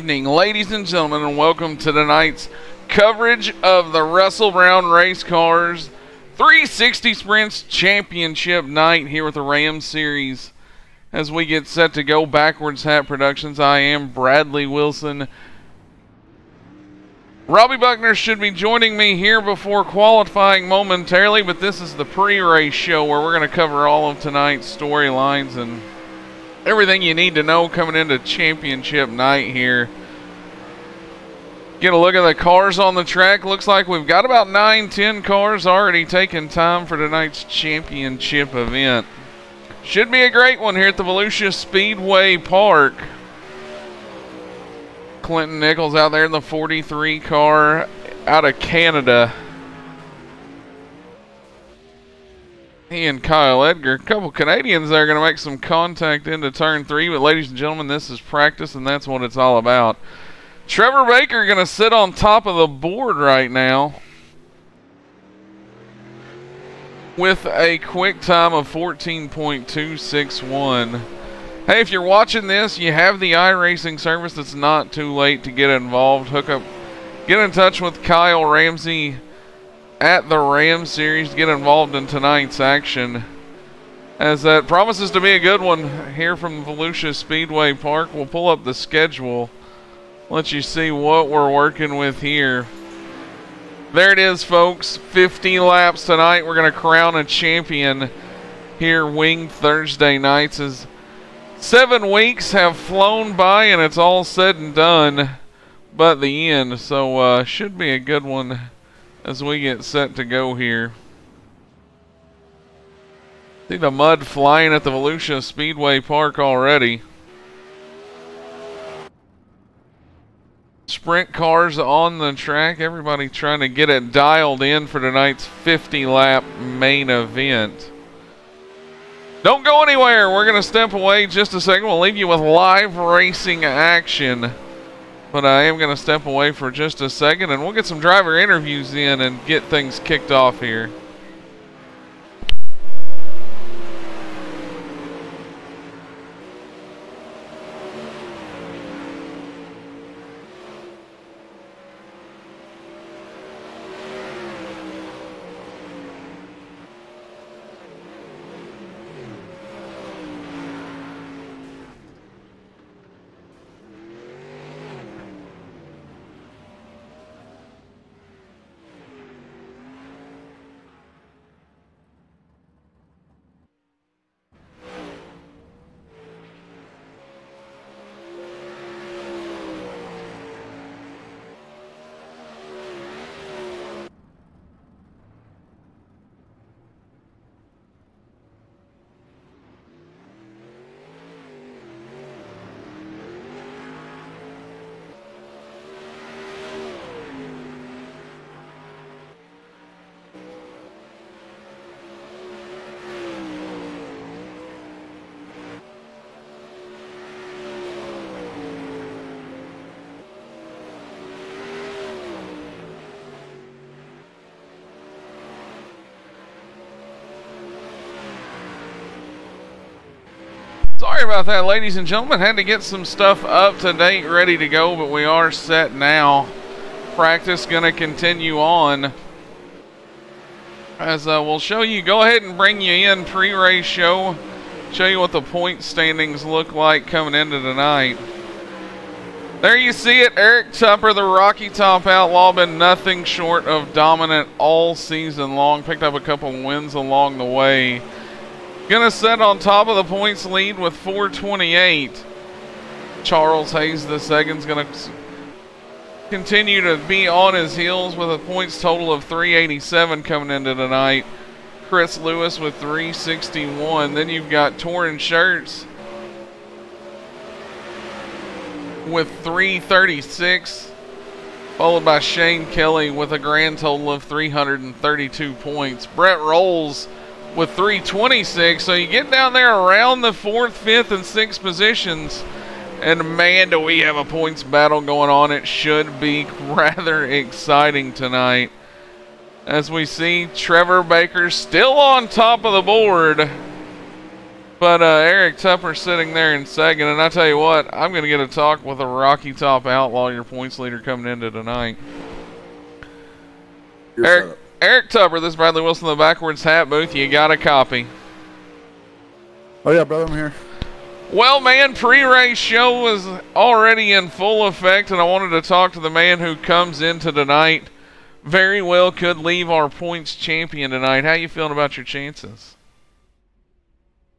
evening, ladies and gentlemen, and welcome to tonight's coverage of the Russell Brown Race Cars 360 Sprints Championship night here with the Ram Series. As we get set to go, Backwards Hat Productions, I am Bradley Wilson. Robbie Buckner should be joining me here before qualifying momentarily, but this is the pre-race show where we're going to cover all of tonight's storylines and everything you need to know coming into championship night here. Get a look at the cars on the track. Looks like we've got about 9-10 cars already taking time for tonight's championship event. Should be a great one here at the Volusia Speedway Park. Clinton Nichols out there in the 43 car out of Canada. He and Kyle Edgar, a couple Canadians there, going to make some contact into turn 3. But ladies and gentlemen, this is practice, and that's what it's all about. Trevor Baker going to sit on top of the board right now with a quick time of 14.261. Hey, if you're watching this, you have the iRacing service. It's not too late to get involved. Hook up, get in touch with Kyle Ramsey at the Ram Series. Get involved in tonight's action, as that promises to be a good one here from Volusia Speedway Park. We'll pull up the schedule, let you see what we're working with here. There it is, folks. 50 laps tonight. We're going to crown a champion here Winged Thursday nights, as 7 weeks have flown by and it's all said and done but the end. So should be a good one as we get set to go here. See the mud flying at the Volusia Speedway Park already. Sprint cars on the track. Everybody trying to get it dialed in for tonight's 50-lap main event. Don't go anywhere. We're going to step away just a second. We'll leave you with live racing action. But I am going to step away for just a second, and we'll get some driver interviews in and get things kicked off here. Sorry about that, ladies and gentlemen. Had to get some stuff up to date, ready to go, but we are set now. Practice going to continue on, as we'll show you. Go ahead and bring you in pre-race show. Show you what the point standings look like coming into tonight. There you see it. Eric Tupper, the Rocky Top Outlaw, been nothing short of dominant all season long. Picked up a couple wins along the way. Gonna set on top of the points lead with 428. Charles Hayes II's gonna continue to be on his heels with a points total of 387 coming into tonight. Chris Lewis with 361. Then you've got Torrin Shirts with 336, followed by Shane Kelly with a grand total of 332 points. Brett Rolls with 326. So you get down there around the 4th, 5th, and 6th positions, and man, do we have a points battle going on. It should be rather exciting tonight, as we see Trevor Baker still on top of the board, But Eric Tupper sitting there in second, and I tell you what, I'm going to get a talk with a Rocky Top Outlaw, your points leader, coming into tonight. Eric Tupper, this is Bradley Wilson, the Backwards Hat Booth. You got a copy? Oh yeah, brother, I'm here. Well, man, pre-race show was already in full effect, and I wanted to talk to the man who comes into tonight. Very well could leave our points champion tonight. How you feeling about your chances?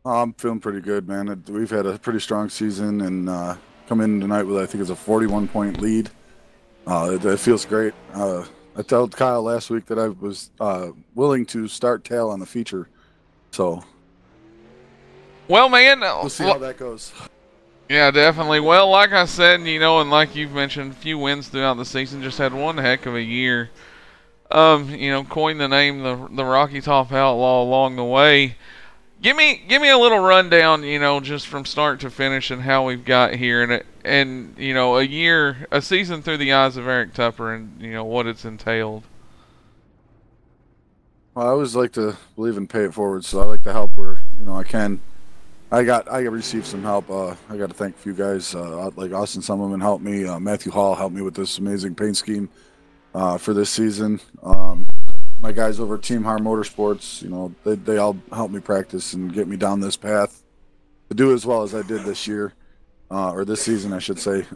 I'm feeling pretty good, man. We've had a pretty strong season, and come in tonight with, I think it's a 41-point lead. It feels great. I told Kyle last week that I was willing to start tail on the feature, so. Well, man, we'll see how that goes. Yeah, definitely. Well, like I said, you know, and like you've mentioned, a few wins throughout the season. Just had one heck of a year. You know, coined the name the Rocky Top Outlaw along the way. Give me a little rundown, you know, just from start to finish and how we've got here, and you know, a season through the eyes of Eric Tupper, and you know what it's entailed. Well, I always like to believe in pay it forward, so I like to help where I can. I received some help. I got to thank a few guys like Austin Summerman helped me. Matthew Hall helped me with this amazing paint scheme for this season. My guys over at Team Har Motorsports, you know, they all helped me practice and get me down this path to do as well as I did this year, or this season, I should say.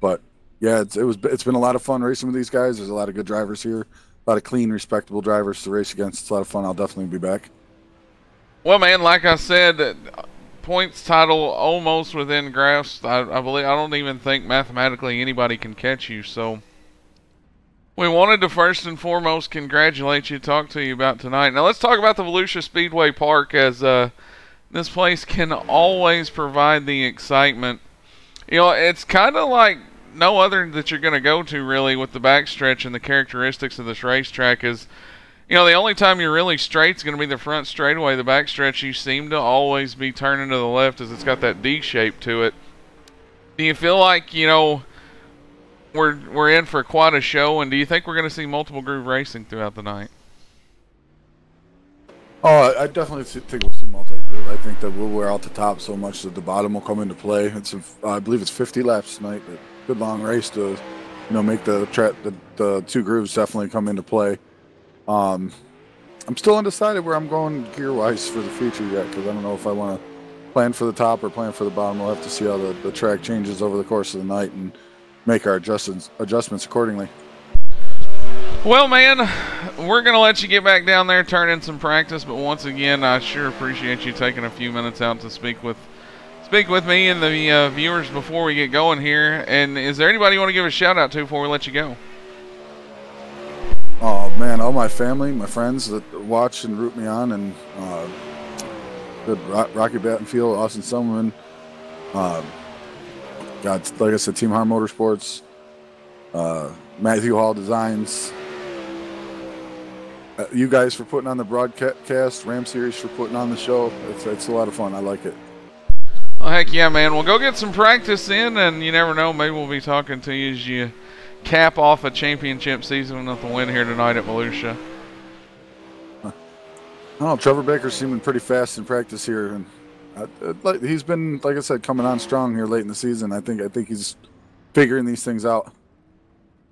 But yeah, it's been a lot of fun racing with these guys. There's a lot of good drivers here, a lot of clean, respectable drivers to race against. It's a lot of fun. I'll definitely be back. Well, man, like I said, points title almost within grasp. I believe I don't even think mathematically anybody can catch you. So we wanted to first and foremost congratulate you, talk to you about tonight. Now let's talk about the Volusia Speedway Park, as this place can always provide the excitement. You know, it's kind of like no other that you're going to go to really with the backstretch, and the characteristics of this racetrack is, you know, the only time you're really straight is going to be the front straightaway. The backstretch, you seem to always be turning to the left, as it's got that D shape to it. Do you feel like, you know, we're in for quite a show, and do you think we're going to see multiple groove racing throughout the night? Oh, I definitely think we'll see multi-groove. I think that we'll wear out the top so much that the bottom will come into play. I believe it's 50 laps tonight, but good long race to, you know, make the two grooves definitely come into play. I'm still undecided where I'm going gear-wise for the future yet, because I don't know if I want to plan for the top or plan for the bottom. We'll have to see how the track changes over the course of the night and make our adjustments accordingly. Well, man, we're going to let you get back down there, turn in some practice, but once again, I sure appreciate you taking a few minutes out to speak with me and the viewers before we get going here. And is there anybody you want to give a shout-out to before we let you go? Oh, man, all my family, my friends that watch and root me on, and Rocky Battenfield, Austin Summerman, got, like I said, Team Har Motorsports, Matthew Hall Designs, you guys for putting on the broadcast, Ram Series for putting on the show. It's a lot of fun. I like it. Well, heck yeah, man. We'll go get some practice in, and you never know, maybe we'll be talking to you as you cap off a championship season with a win here tonight at Volusia. Oh, Trevor Baker's seeming pretty fast in practice here, and he's been, like I said, coming on strong here late in the season. I think he's figuring these things out.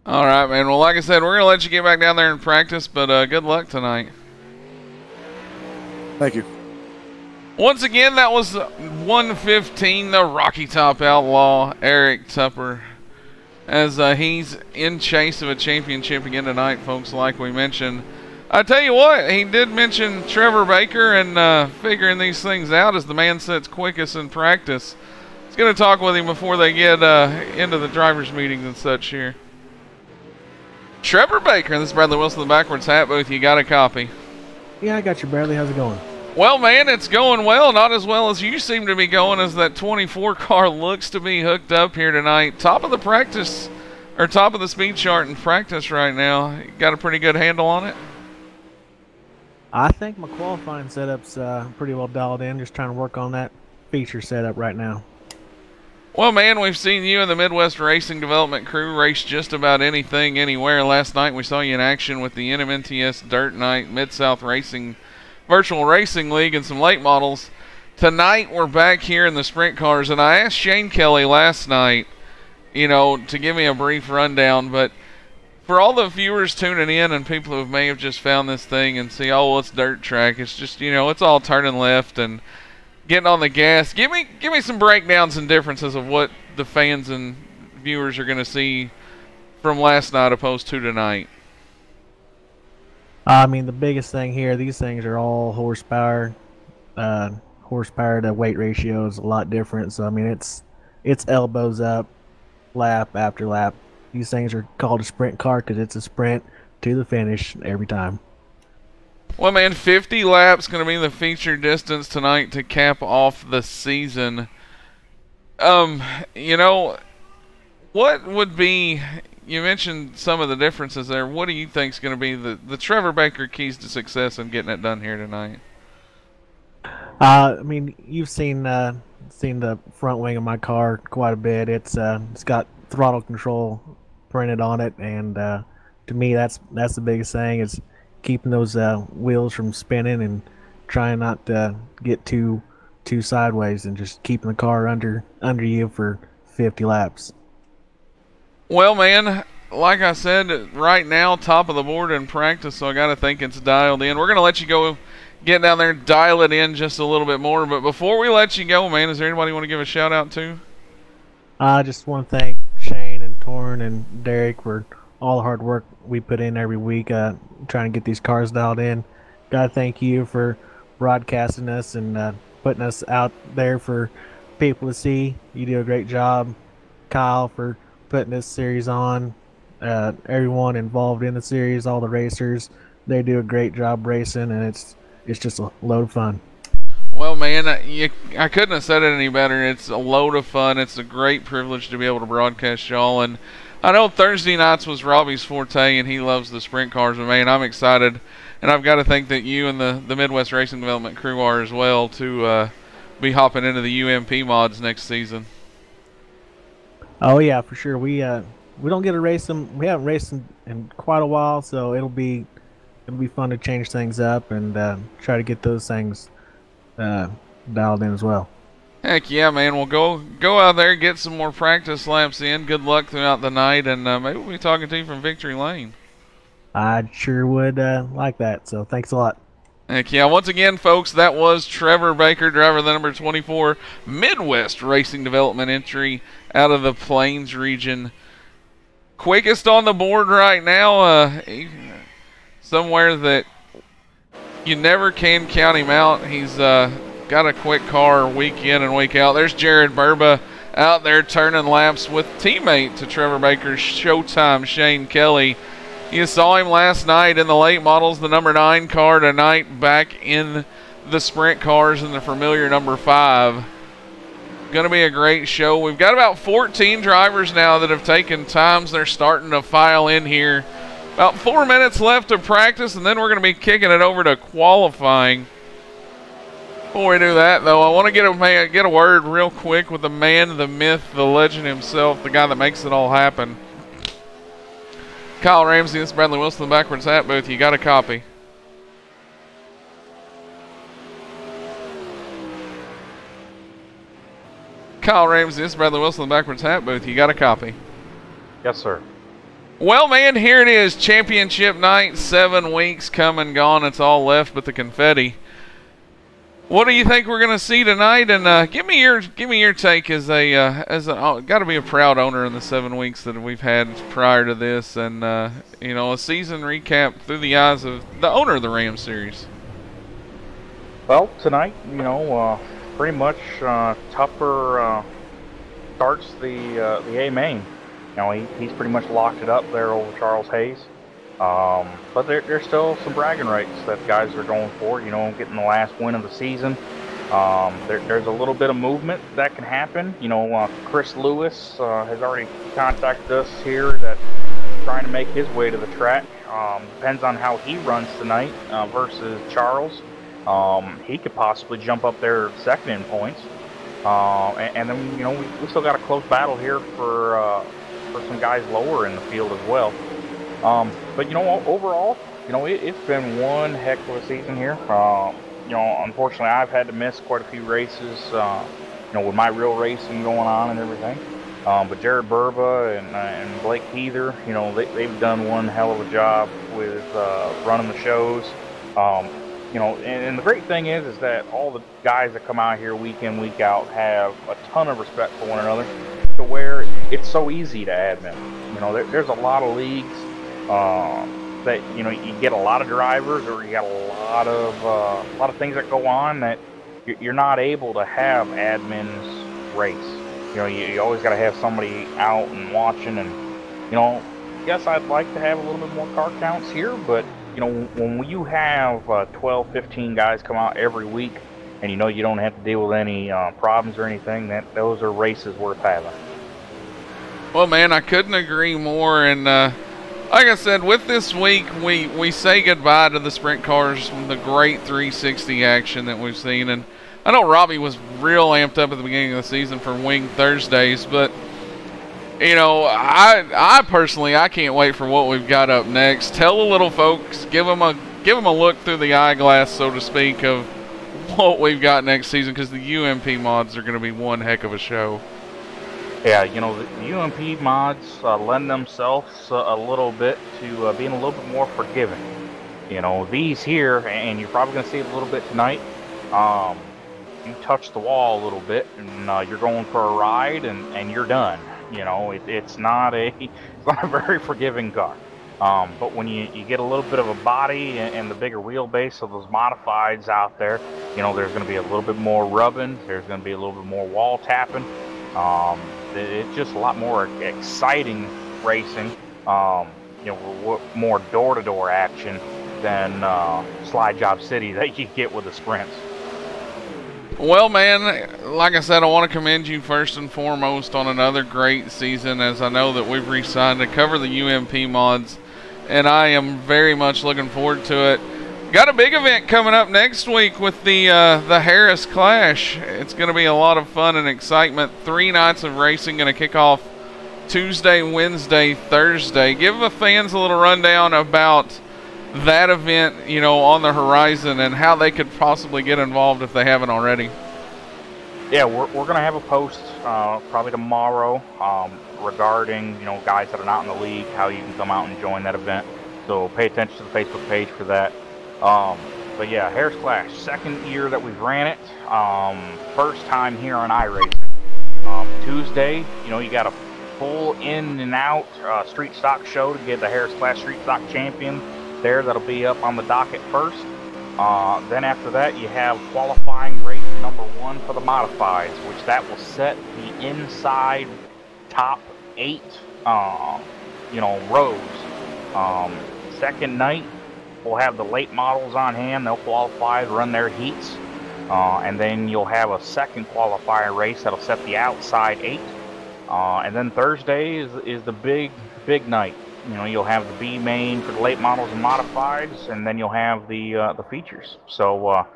All right, man. Well, like I said, we're going to let you get back down there and practice, but good luck tonight. Thank you. Once again, that was 115, the Rocky Top Outlaw, Eric Tupper, as he's in chase of a championship again tonight, folks, like we mentioned. I tell you what, he did mention Trevor Baker, and figuring these things out as the man sits quickest in practice. He's going to talk with him before they get into the drivers' meetings and such here. Trevor Baker, this is Bradley Wilson, the Backwards Hat Booth. You got a copy? Yeah, I got you, Bradley. How's it going? Well, man, it's going well. Not as well as you seem to be going, as that 24 car looks to be hooked up here tonight. Top of the practice, or top of the speed chart in practice right now. You got a pretty good handle on it? I think my qualifying setup's pretty well dialed in. Just trying to work on that feature setup right now. Well, man, we've seen you and the Midwest Racing Development crew race just about anything, anywhere. Last night we saw you in action with the NMNTS Dirt Night Mid-South Racing Virtual Racing League and some late models. tonight we're back here in the sprint cars, and I asked Shane Kelly last night, to give me a brief rundown, but for all the viewers tuning in and people who may have just found this thing and see, oh, well, it's dirt track. It's just, it's all turning left and getting on the gas. Give me some breakdowns and differences of what the fans and viewers are going to see from last night opposed to tonight. I mean, the biggest thing here, these things are all horsepower. Horsepower to weight ratio is a lot different. So, I mean, it's elbows up, lap after lap. These things are called a sprint car because it's a sprint to the finish every time. Well, man, 50 laps going to be the feature distance tonight to cap off the season. What would be, you mentioned some of the differences there. What do you think is going to be the Trevor Baker keys to success in getting it done here tonight? I mean, you've seen the front wing of my car quite a bit. It's got throttle control printed on it, and to me, that's the biggest thing is keeping those wheels from spinning and trying not to get too sideways, and just keeping the car under you for 50 laps. Well, man, like I said, right now, top of the board in practice, so I got to think it's dialed in. We're going to let you go get down there and dial it in just a little bit more. But before we let you go, man, is there anybody you want to give a shout-out to? I just want to thank Shane and Torrin and Derek for all the hard work we put in every week trying to get these cars dialed in. Got to thank you for broadcasting us and putting us out there for people to see. You do a great job. Kyle for putting this series on. Everyone involved in the series, all the racers, they do a great job racing, and it's just a load of fun. Well, man, I couldn't have said it any better. It's a load of fun. It's a great privilege to be able to broadcast y'all. And I know Thursday nights was Robbie's forte, and he loves the sprint cars. But, man, I'm excited. And I've got to think that you and the Midwest Racing Development crew are as well to be hopping into the UMP mods next season. Oh, yeah, for sure. We don't get to race them. We haven't raced them in quite a while, so it'll be fun to change things up and try to get those things dialed in as well. Heck yeah, man. We'll go out there, get some more practice laps in. Good luck throughout the night, and maybe we'll be talking to you from Victory Lane. I sure would like that, so thanks a lot. Heck yeah. Once again, folks, that was Trevor Baker, driver of the number 24 Midwest Racing Development entry out of the Plains region. Quickest on the board right now, somewhere that you never can count him out. He's got a quick car week in and week out. There's Jared Burba out there turning laps with teammate to Trevor Baker's Showtime, Shane Kelly. You saw him last night in the late models, the number 9 car. Tonight back in the sprint cars in the familiar number 5. Going to be a great show. We've got about 14 drivers now that have taken times. They're starting to file in here. About 4 minutes left of practice, and then we're going to be kicking it over to qualifying. Before we do that, though, I want to get a word real quick with the man, the myth, the legend himself, the guy that makes it all happen. Kyle Ramsey, this is Bradley Wilson, the Backwards Hat Booth. You got a copy. Kyle Ramsey, this is Bradley Wilson, the Backwards Hat Booth. You got a copy? Yes, sir. Well, man, here it is. Championship night. 7 weeks come and gone. It's all left but the confetti. What do you think we're going to see tonight? And give me your take as got to be a proud owner in the 7 weeks that we've had prior to this, and a season recap through the eyes of the owner of the Ram Series. Well, tonight, pretty much Tupper starts the A main. He's pretty much locked it up there over Charles Hayes. But there's still some bragging rights that guys are going for, getting the last win of the season. There's a little bit of movement that can happen. Chris Lewis has already contacted us here that trying to make his way to the track. Depends on how he runs tonight versus Charles. He could possibly jump up there second in points. And then, we still got a close battle here for some guys lower in the field as well. But overall, it's been one heck of a season here. you know, unfortunately, I've had to miss quite a few races, you know, with my real racing going on and everything. But Jared Burba and Blake Heather, you know, they've done one hell of a job with running the shows. You know, and the great thing is that all the guys that come out here week in, week out have a ton of respect for one another, to where it's so easy to admin. You know, there's a lot of leagues that, you know, you get a lot of drivers, or you got a lot of things that go on that you're not able to have admins race. You know, you always got to have somebody out and watching, and, you know, yes, I'd like to have a little bit more car counts here, but, you know, when you have 12, 15 guys come out every week, and you know you don't have to deal with any problems or anything, those are races worth having. Well, man, I couldn't agree more. And like I said, with this week, we say goodbye to the sprint cars from the great 360 action that we've seen. And I know Robbie was real amped up at the beginning of the season for Wing Thursdays, but, you know, I personally, I can't wait for what we've got up next. Tell the little folks, give them a look through the eyeglass, so to speak, of what we've got next season, because the UMP mods are going to be one heck of a show. Yeah, you know, the UMP mods lend themselves a little bit to being a little bit more forgiving. You know, these here, and you're probably going to see it a little bit tonight, you touch the wall a little bit, and you're going for a ride, and you're done. You know, it's not a very forgiving car. But when you get a little bit of a body and the bigger wheelbase of those modifieds out there, you know, there's going to be a little bit more rubbing. There's going to be a little bit more wall tapping. It's just a lot more exciting racing. You know, more door-to-door action than Slide Job City that you get with the sprints. Well, man, like I said, I want to commend you first and foremost on another great season, as I know that we've re-signed to cover the UMP mods, and I am very much looking forward to it. Got a big event coming up next week with the Harris Clash. It's going to be a lot of fun and excitement. 3 nights of racing going to kick off Tuesday, Wednesday, Thursday. Give the fans a little rundown about that event, you know, on the horizon, and how they could possibly get involved if they haven't already. Yeah, we're going to have a post probably tomorrow regarding, you know, guys that are not in the league, how you can come out and join that event. So pay attention to the Facebook page for that. But yeah, Harris Clash, 2nd year that we've ran it. First time here on iRacing. Tuesday, you know, you got a full in and out street stock show to get the Harris Clash Street Stock Champion there. That'll be up on the docket first. Then after that, you have qualifying race number 1 for the modifieds, which that will set the inside top 8, you know, rows. Second night, we'll have the late models on hand. They'll qualify to run their heats. And then you'll have a second qualifier race that'll set the outside 8. And then Thursday is the big night. You know, you'll have the B main for the late models and modifieds, and then you'll have the features. So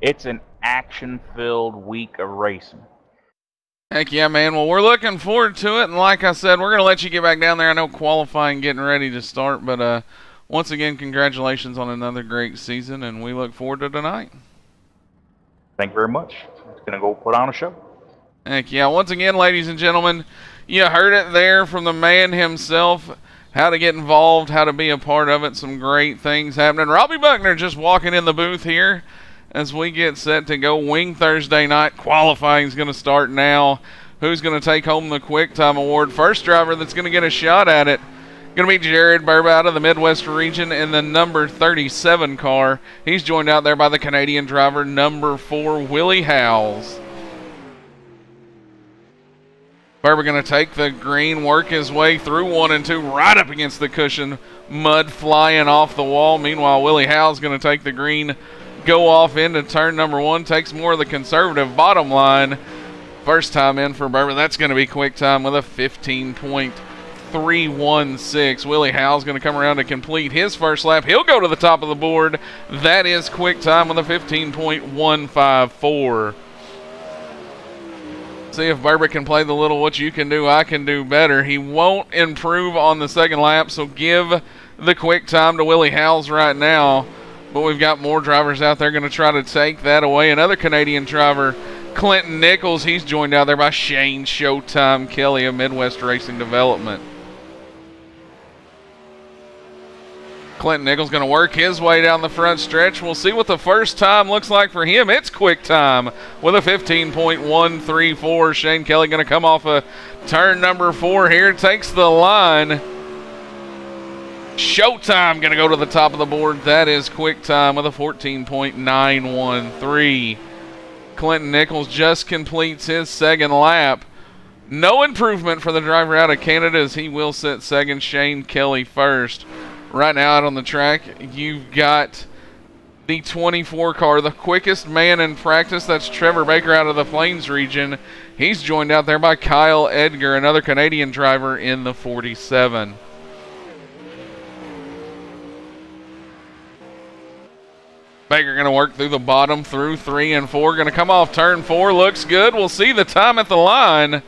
it's an action-filled week of racing. Heck yeah, man. Well, we're looking forward to it, and like I said, we're going to let you get back down there. I know qualifying getting ready to start, but once again, congratulations on another great season, and we look forward to tonight. Thank you very much. It's going to go put on a show. Heck yeah. Once again, ladies and gentlemen, you heard it there from the man himself. How to get involved, how to be a part of it. Some great things happening. Robbie Buckner just walking in the booth here as we get set to go Wing Thursday night. Qualifying is going to start now. Who's going to take home the Quick Time Award? First driver that's going to get a shot at it, going to be Jared Burba out of the Midwest region in the number 37 car. He's joined out there by the Canadian driver, number 4, Willie Howes. Burba going to take the green, work his way through 1 and 2, right up against the cushion, mud flying off the wall. Meanwhile, Willie Howes going to take the green, go off into turn number 1, takes more of the conservative bottom line. First time in for Burba. That's going to be quick time with a 15.316. Willie Howes going to come around to complete his first lap. He'll go to the top of the board. That is quick time with a 15.154. See if Burba can play the little what you can do, I can do better. He won't improve on the second lap, so give the quick time to Willie Howes right now. But we've got more drivers out there going to try to take that away. Another Canadian driver, Clinton Nichols, he's joined out there by Shane Showtime Kelly of Midwest Racing Development. Clinton Nichols going to work his way down the front stretch. We'll see what the first time looks like for him. It's quick time with a 15.134. Shane Kelly going to come off a turn number 4 here. Takes the line. Showtime going to go to the top of the board. That is quick time with a 14.913. Clinton Nichols just completes his second lap. No improvement for the driver out of Canada as he will sit second. Shane Kelly first. Right now out on the track, you've got the 24 car, the quickest man in practice. That's Trevor Baker out of the Plains region. He's joined out there by Kyle Edgar, another Canadian driver in the 47. Baker going to work through the bottom through 3 and 4. Going to come off turn 4. Looks good. We'll see the time at the line.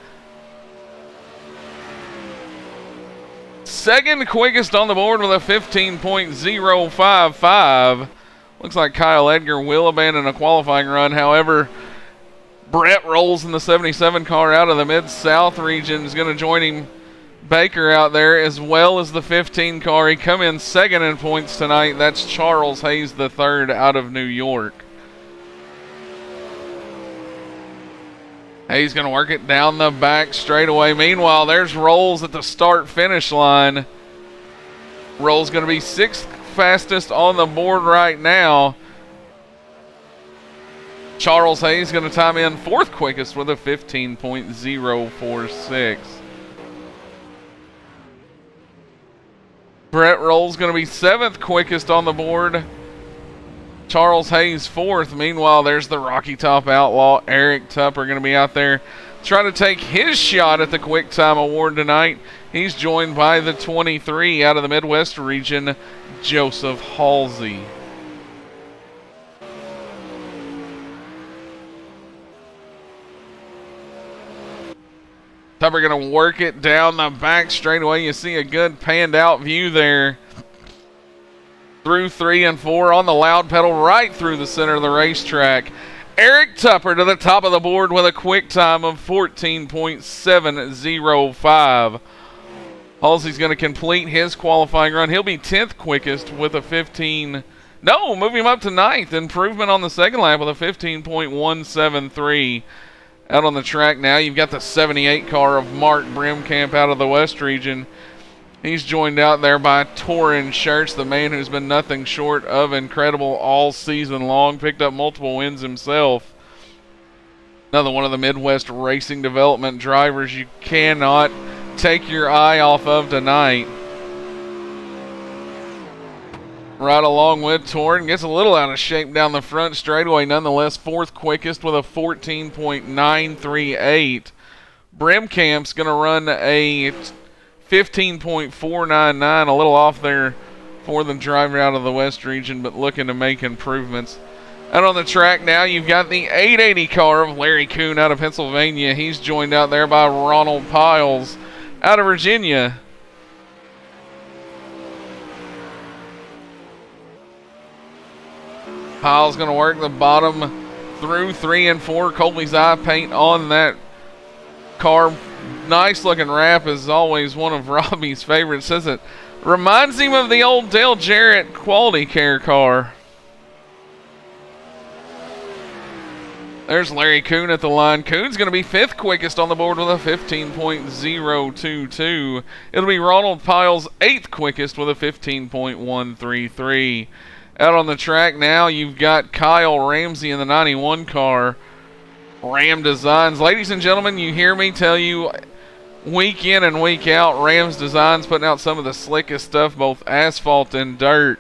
Second quickest on the board with a 15.055. Looks like Kyle Edgar will abandon a qualifying run. However, Brett Rolls in the 77 car out of the Mid-South region is going to join him. Baker out there as well as the 15 car. He come in second in points tonight. That's Charles Hayes III out of New York. Hayes going to work it down the back straightaway. Meanwhile, there's Rolls at the start-finish line. Rolls going to be 6th fastest on the board right now. Charles Hayes going to time in 4th quickest with a 15.046. Brett Rolls going to be 7th quickest on the board. Charles Hayes 4th. Meanwhile, there's the Rocky Top outlaw, Eric Tupper, going to be out there trying to take his shot at the Quick Time Award tonight. He's joined by the 23 out of the Midwest region, Joseph Halsey. Tupper going to work it down the back straightaway. You see a good panned out view there. Through 3 and 4 on the loud pedal right through the center of the racetrack. Eric Tupper to the top of the board with a quick time of 14.705. Halsey's going to complete his qualifying run. He'll be 10th quickest with a 15. No, move him up to 9th. Improvement on the second lap with a 15.173. Out on the track now, you've got the 78 car of Mark Brimkamp out of the West region. He's joined out there by Torrin Schertz, the man who's been nothing short of incredible all season long. Picked up multiple wins himself. Another one of the Midwest Racing Development drivers you cannot take your eye off of tonight. Right along with Torrin. Gets a little out of shape down the front straightaway. Nonetheless, 4th quickest with a 14.938. Brimkamp's going to run a 15.499, a little off there for the driver out of the West region, but looking to make improvements. Out on the track now, you've got the 880 car of Larry Kuhn out of Pennsylvania. He's joined out there by Ronald Piles out of Virginia. Piles going to work the bottom through 3 and 4. Colby's eye paint on that car. Nice looking wrap is always one of Robbie's favorites. Says it reminds him of the old Dale Jarrett Quality Care car. There's Larry Kuhn at the line. Kuhn's going to be 5th quickest on the board with a 15.022. It'll be Ronald Piles 8th quickest with a 15.133. Out on the track now, you've got Kyle Ramsey in the 91 car. Ram Designs. Ladies and gentlemen, you hear me tell you week in and week out, Rams Designs putting out some of the slickest stuff, both asphalt and dirt.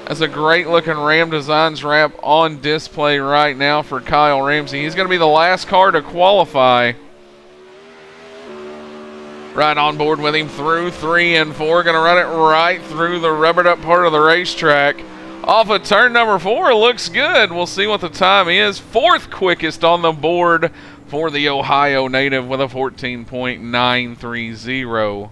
That's a great looking Ram Designs wrap on display right now for Kyle Ramsey. He's going to be the last car to qualify. Right on board with him through 3 and 4. Going to run it right through the rubbered up part of the racetrack. Off of turn number 4, looks good. We'll see what the time is. 4th quickest on the board for the Ohio native with a 14.930.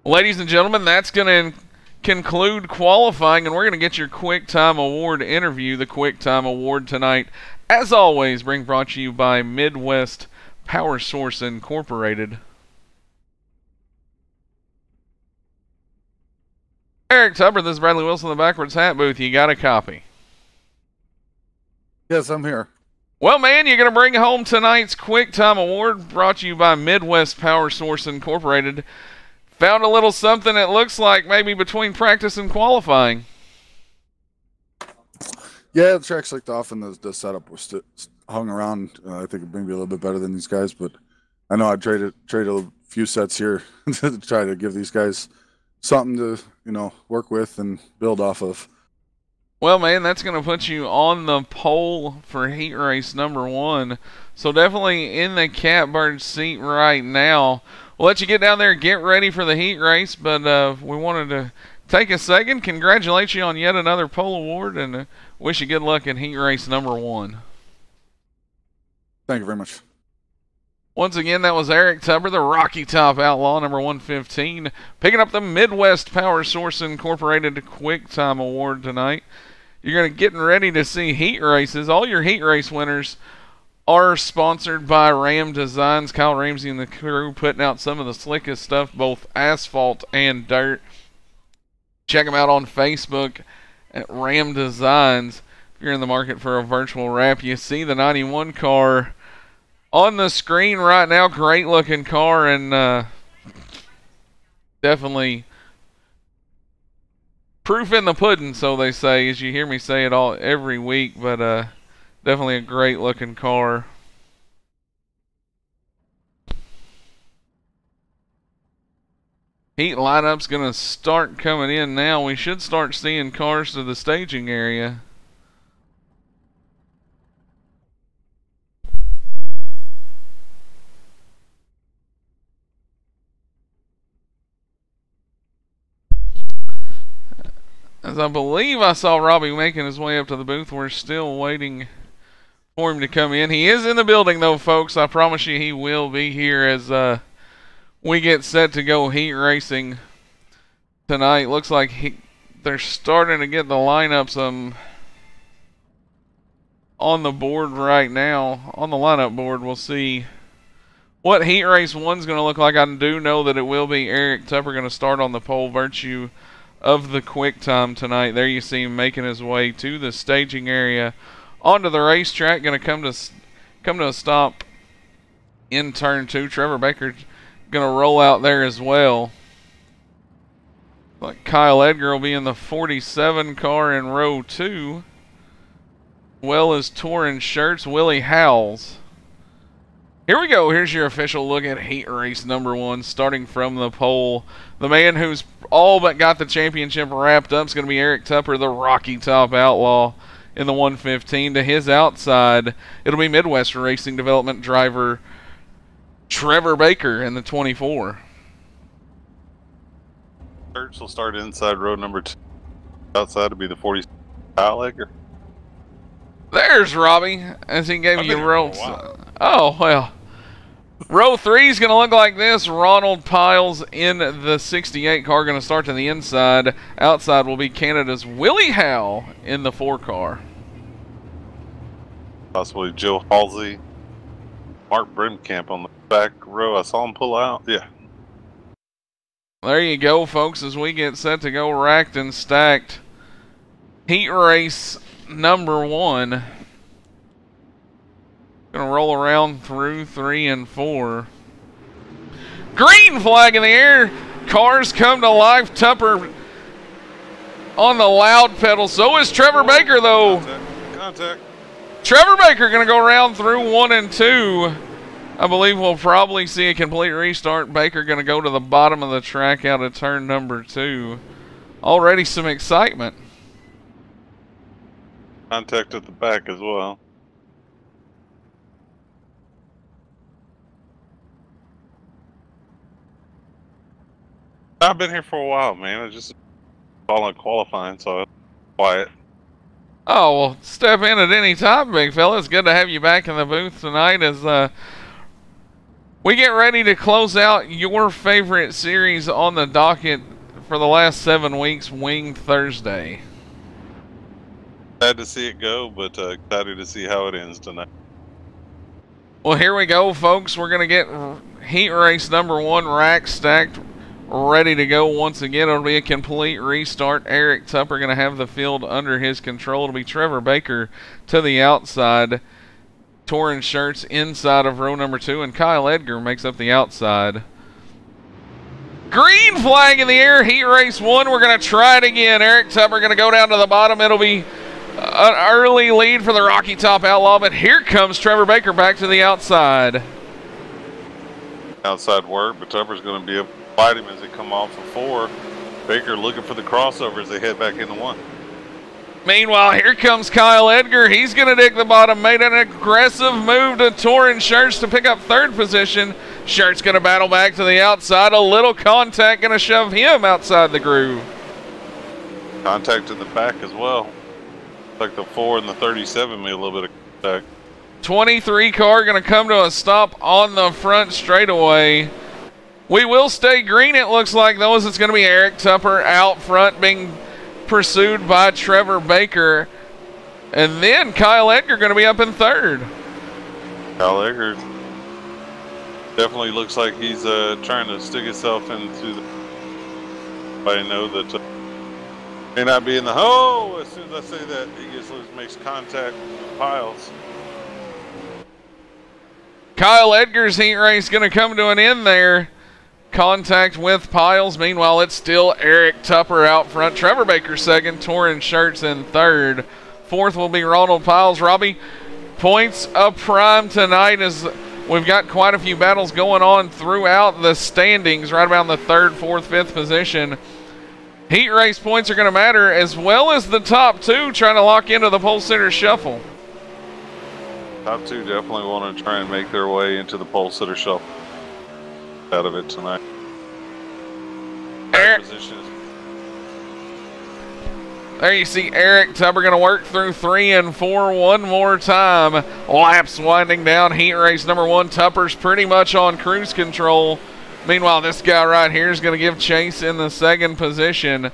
Ladies and gentlemen, that's going to conclude qualifying, and we're going to get your Quick Time Award interview. The Quick Time Award tonight, as always, brought to you by Midwest Power Source Incorporated. Eric Tupper, this is Bradley Wilson, the Backwards Hat Booth. You got a copy? Yes, I'm here. Well, man, you're going to bring home tonight's Quick Time Award, brought to you by Midwest Power Source Incorporated. Found a little something that looks like maybe between practice and qualifying. Yeah, the track's licked off and the setup was hung around. I think it may be a little bit better than these guys, but I know I traded a few sets here to try to give these guys something to, work with and build off of. Well, man, that's going to put you on the pole for heat race number 1. So definitely in the catbird seat right now. We'll let you get down there and get ready for the heat race, but we wanted to take a second, congratulate you on yet another pole award, and wish you good luck in heat race number 1. Thank you very much. Once again, that was Eric Tupper, the Rocky Top Outlaw, number 115, picking up the Midwest Power Source Incorporated Quick Time Award tonight. You're going to getting ready to see heat races. All your heat race winners are sponsored by Ram Designs. Kyle Ramsey and the crew putting out some of the slickest stuff, both asphalt and dirt. Check them out on Facebook at Ram Designs. If you're in the market for a virtual wrap, you see the 91 car on the screen right now. Great looking car, and definitely proof in the pudding, so they say, as you hear me say it all every week, but definitely a great looking car. Heat lineup's going to start coming in now. We should start seeing cars to the staging area. As I believe I saw Robbie making his way up to the booth. We're still waiting for him to come in. He is in the building, though, folks. I promise you he will be here as we get set to go heat racing tonight. Looks like they're starting to get the lineups on the board right now. On the lineup board, we'll see what heat race 1's going to look like. I do know that it will be Eric Tupper going to start on the pole, virtue of the quick time tonight. There you see him making his way to the staging area onto the racetrack. Going to come to a stop in turn 2. Trevor Baker going to roll out there as well. Like Kyle Edgar will be in the 47 car in row 2, well as Torrin Shirts, Willie Howells. Here we go. Here's your official look at heat race number 1, starting from the pole. The man who's all but got the championship wrapped up is going to be Eric Tupper, the Rocky Top Outlaw, in the 115. To his outside, it'll be Midwest Racing Development driver Trevor Baker in the 24. Church will start inside row number 2. Outside will be the 40 Kyle Edgar. There's Robbie, as he gave you ropes. Oh, well. Row 3 is going to look like this. Ronald Piles in the 68 car, going to start to the inside. Outside will be Canada's Willie Howell in the 4 car. Possibly Joe Halsey. Mark Brimkamp on the back row. I saw him pull out. Yeah. There you go, folks, as we get set to go racked and stacked. Heat race number 1. Gonna roll around through 3 and 4. Green flag in the air. Cars come to life. Tupper on the loud pedal. So is Trevor Baker, though. Contact. Trevor Baker gonna go around through 1 and 2. I believe we'll probably see a complete restart. Baker gonna go to the bottom of the track out of turn number 2. Already some excitement. Contact at the back as well. I've been here for a while, man. I just following qualifying, so I'm quiet. Oh, well, step in at any time, big fella. It's good to have you back in the booth tonight as we get ready to close out your favorite series on the docket for the last 7 weeks, Winged Thursday. Sad to see it go, but excited to see how it ends tonight. Well, here we go, folks. We're going to get heat race number 1 rack stacked, ready to go once again. It'll be a complete restart. Eric Tupper going to have the field under his control. It'll be Trevor Baker to the outside. Torrance Shirts inside of row number 2, and Kyle Edgar makes up the outside. Green flag in the air, heat race 1. We're going to try it again. Eric Tupper going to go down to the bottom. It'll be an early lead for the Rocky Top Outlaw, but here comes Trevor Baker back to the outside. Outside work, but Tupper's going to be able to fight him as they come off of 4. Baker looking for the crossover as they head back into 1. Meanwhile, here comes Kyle Edgar. He's going to dig the bottom. Made an aggressive move to Torrance Shirts to pick up 3rd position. Shirts going to battle back to the outside. A little contact going to shove him outside the groove. Contact in the back as well. Like the 4 and the 37 made a little bit of contact. 23 car going to come to a stop on the front straightaway. We will stay green, it looks like, though, as it's going to be Eric Tupper out front being pursued by Trevor Baker. And then Kyle Edgar going to be up in 3rd. Kyle Edgar definitely looks like he's trying to stick himself into the... I know that may not be in the... Oh! As soon as I say that, he gets loose, makes contact with Piles. Kyle Edgar's heat race going to come to an end there. Contact with Piles. Meanwhile, it's still Eric Tupper out front. Trevor Baker 2nd. Torrance Shirts in 3rd. 4th will be Ronald Piles. Robbie, points of prime tonight as we've got quite a few battles going on throughout the standings, right around the 3rd, 4th, 5th position. Heat race points are going to matter, as well as the top 2 trying to lock into the pole sitter shuffle. Top 2 definitely want to try and make their way into the pole sitter shuffle out of it tonight. There you see Eric Tupper going to work through 3 and 4 one more time. Laps winding down. Heat race number 1. Tupper's pretty much on cruise control. Meanwhile, this guy right here is going to give chase in the 2nd position.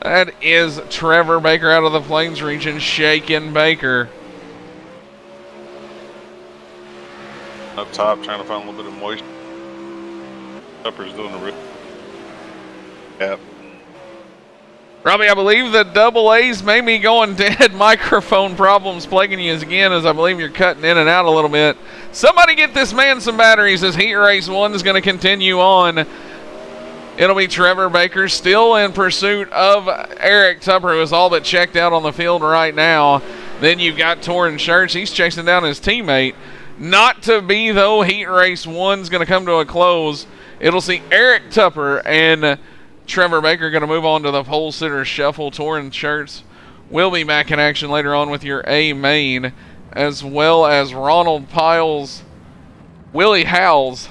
That is Trevor Baker out of the Plains region, shaking Baker. Up top, trying to find a little bit of moisture. Tupper's doing a real gap. Robbie, I believe the double A's may be going dead. Microphone problems plaguing you again, as I believe you're cutting in and out a little bit. Somebody get this man some batteries as heat race 1 is going to continue on. It'll be Trevor Baker still in pursuit of Eric Tupper, who is all but checked out on the field right now. Then you've got Torrance Shirts. He's chasing down his teammate. Not to be, though. Heat race 1's going to come to a close. It'll see Eric Tupper and Trevor Baker going to move on to the pole sitter shuffle. Torrance Shirts will be back in action later on with your A main, as well as Ronald Piles, Willie Howells.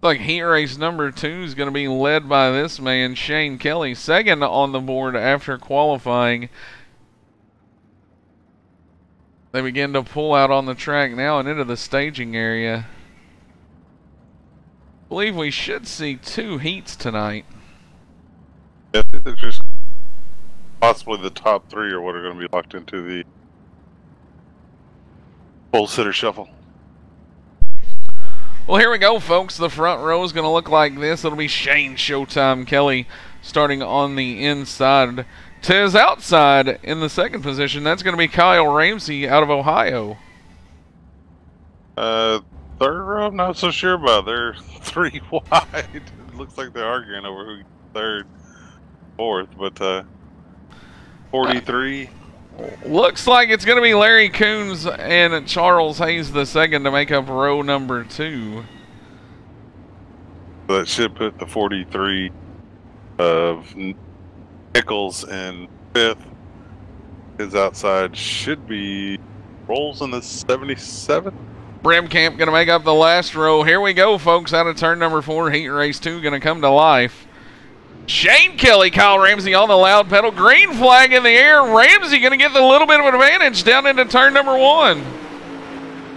Like heat race number 2 is going to be led by this man, Shane Kelly, 2nd on the board after qualifying. They begin to pull out on the track now and into the staging area. I believe we should see 2 heats tonight. Yeah, I think they're just possibly the top 3 or what are going to be locked into the pole sitter shuffle. Well, here we go, folks. The front row is going to look like this. It'll be Shane Showtime Kelly starting on the inside. To his outside in the 2nd position, that's going to be Kyle Ramsey out of Ohio. 3rd row, I'm not so sure about. They're 3 wide. It looks like they're arguing over who gets 3rd, 4th, but 43. Looks like it's going to be Larry Coons and Charles Hayes the 2nd to make up row number 2. So that should put the 43 of Nichols in 5th. His outside should be Rolls in the 77. Brimkamp going to make up the last row. Here we go, folks, out of turn number 4. Heat race 2 going to come to life. Shane Kelly, Kyle Ramsey on the loud pedal. Green flag in the air. Ramsey going to get the little bit of advantage down into turn number 1.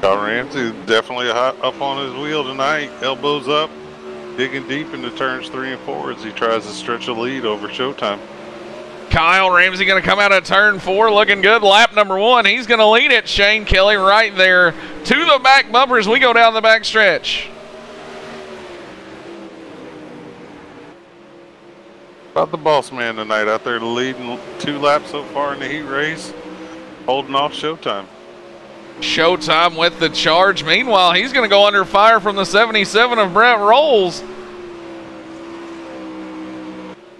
Kyle Ramsey definitely up on his wheel tonight. Elbows up, digging deep into turns 3 and 4 as he tries to stretch a lead over Showtime. Kyle Ramsey going to come out of turn 4 looking good. Lap number 1. He's going to lead it. Shane Kelly right there to the back bumpers. We go down the back stretch. About the boss man tonight out there leading 2 laps so far in the heat race, holding off Showtime. Showtime with the charge. Meanwhile, he's going to go under fire from the 77 of Brett Rolls.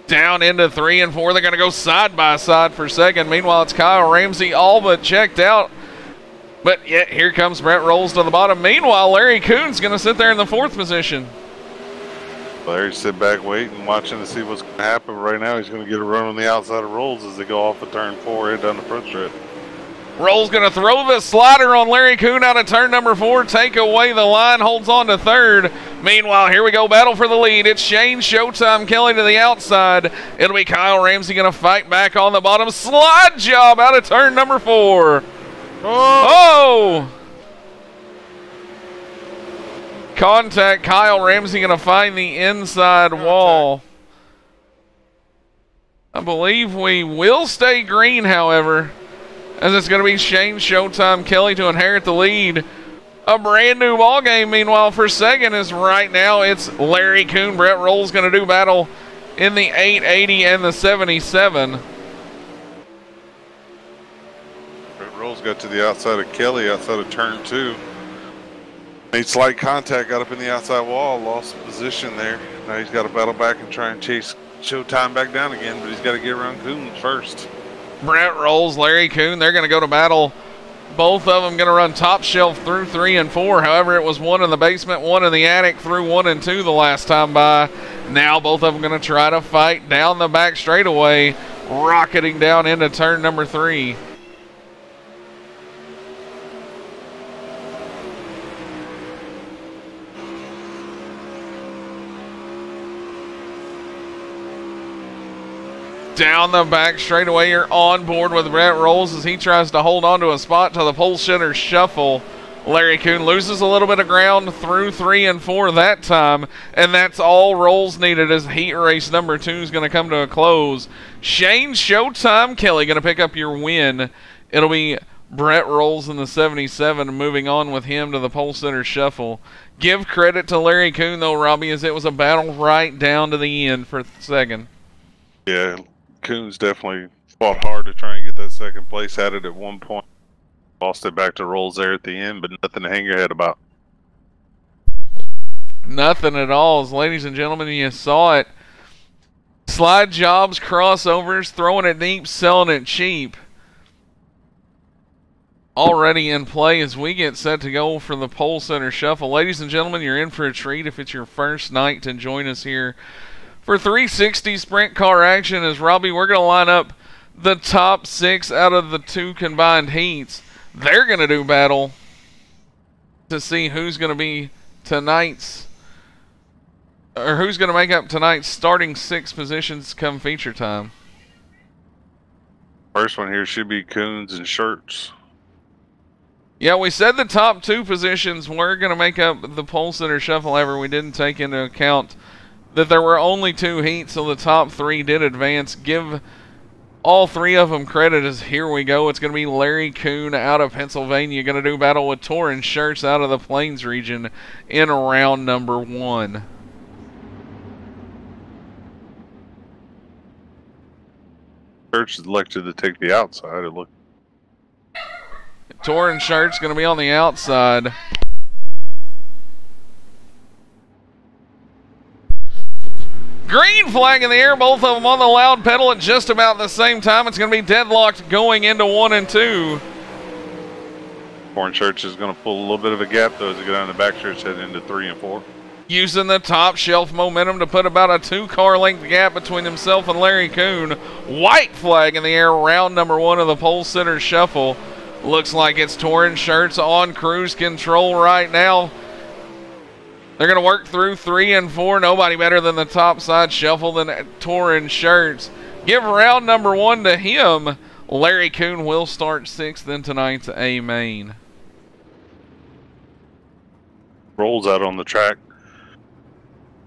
Down into 3 and 4. They're going to go side by side for second. Meanwhile, it's Kyle Ramsey all but checked out. But yet here comes Brett Rolls to the bottom. Meanwhile, Larry Coon's going to sit there in the 4th position. Larry sit back waiting, watching to see what's going to happen. Right now, he's going to get a run on the outside of Rolls as they go off of turn 4, head down the front stretch. Rolls going to throw the slider on Larry Coon out of turn number 4, take away the line, holds on to 3rd. Meanwhile, here we go, battle for the lead. It's Shane Showtime Kelly to the outside. It'll be Kyle Ramsey going to fight back on the bottom. Slide job out of turn number 4. Oh! Contact. Kyle Ramsey going to find the inside wall. I believe we will stay green, however, as it's going to be Shane Showtime Kelly to inherit the lead. A brand new ball game, meanwhile, for second is right now it's Larry Coon. Brett Rolls going to do battle in the 880 and the 77. Brett Rolls got to the outside of Kelly, outside of turn 2. Made slight contact, got up in the outside wall, lost position there. Now he's got to battle back and try and chase Showtime back down again, but he's got to get around Coon first. Brett Rolls, Larry Coon, they're going to go to battle. Both of them going to run top shelf through 3 and 4. However, it was 1 in the basement, 1 in the attic through 1 and 2 the last time by. Now both of them going to try to fight down the back straightaway, rocketing down into turn number 3. Down the back straightaway, you're on board with Brett Rolls as he tries to hold on to a spot to the pole sitter shuffle. Larry Coon loses a little bit of ground through 3 and 4 that time, and that's all Rolls needed as heat race number 2 is going to come to a close. Shane Showtime Kelly going to pick up your win. It'll be Brett Rolls in the 77, moving on with him to the pole sitter shuffle. Give credit to Larry Coon, though, Robbie, as it was a battle right down to the end for second. Yeah, Coons definitely fought hard to try and get that second place. Had it at one point. Lost it back to Rolls there at the end, but nothing to hang your head about. Nothing at all. As ladies and gentlemen, you saw it. Slide jobs, crossovers, throwing it deep, selling it cheap. Already in play as we get set to go for the pole sitter shuffle. Ladies and gentlemen, you're in for a treat if it's your first night to join us here for 360 sprint car action. As Robbie, we're going to line up the top 6 out of the 2 combined heats. They're going to do battle to see who's going to be tonight's, or who's going to make up tonight's starting 6 positions come feature time. First one here should be Coons and Shirts. Yeah, we said the top 2 positions were going to make up the pole sitter shuffle. However, we didn't take into account that there were only 2 heats, so the top 3 did advance. Give all 3 of them credit as here we go. It's going to be Larry Coon out of Pennsylvania going to do battle with Torrin Shirts out of the Plains region in round number 1. Shirts is elected to take the outside. It looked. Torrin Shirts going to be on the outside. Green flag in the air, both of them on the loud pedal at just about the same time. It's going to be deadlocked going into 1 and 2. Torrin Shirts is going to pull a little bit of a gap, though, as they go down the back stretch, heading into 3 and 4. Using the top shelf momentum to put about a 2-car length gap between himself and Larry Coon. White flag in the air, round number 1 of the pole sitter shuffle. Looks like it's Torrin Shirts on cruise control right now. They're going to work through 3 and 4. Nobody better than the top side shuffle than Torrin Shirts. Give round number 1 to him. Larry Coon will start 6th in tonight's A main. Rolls out on the track.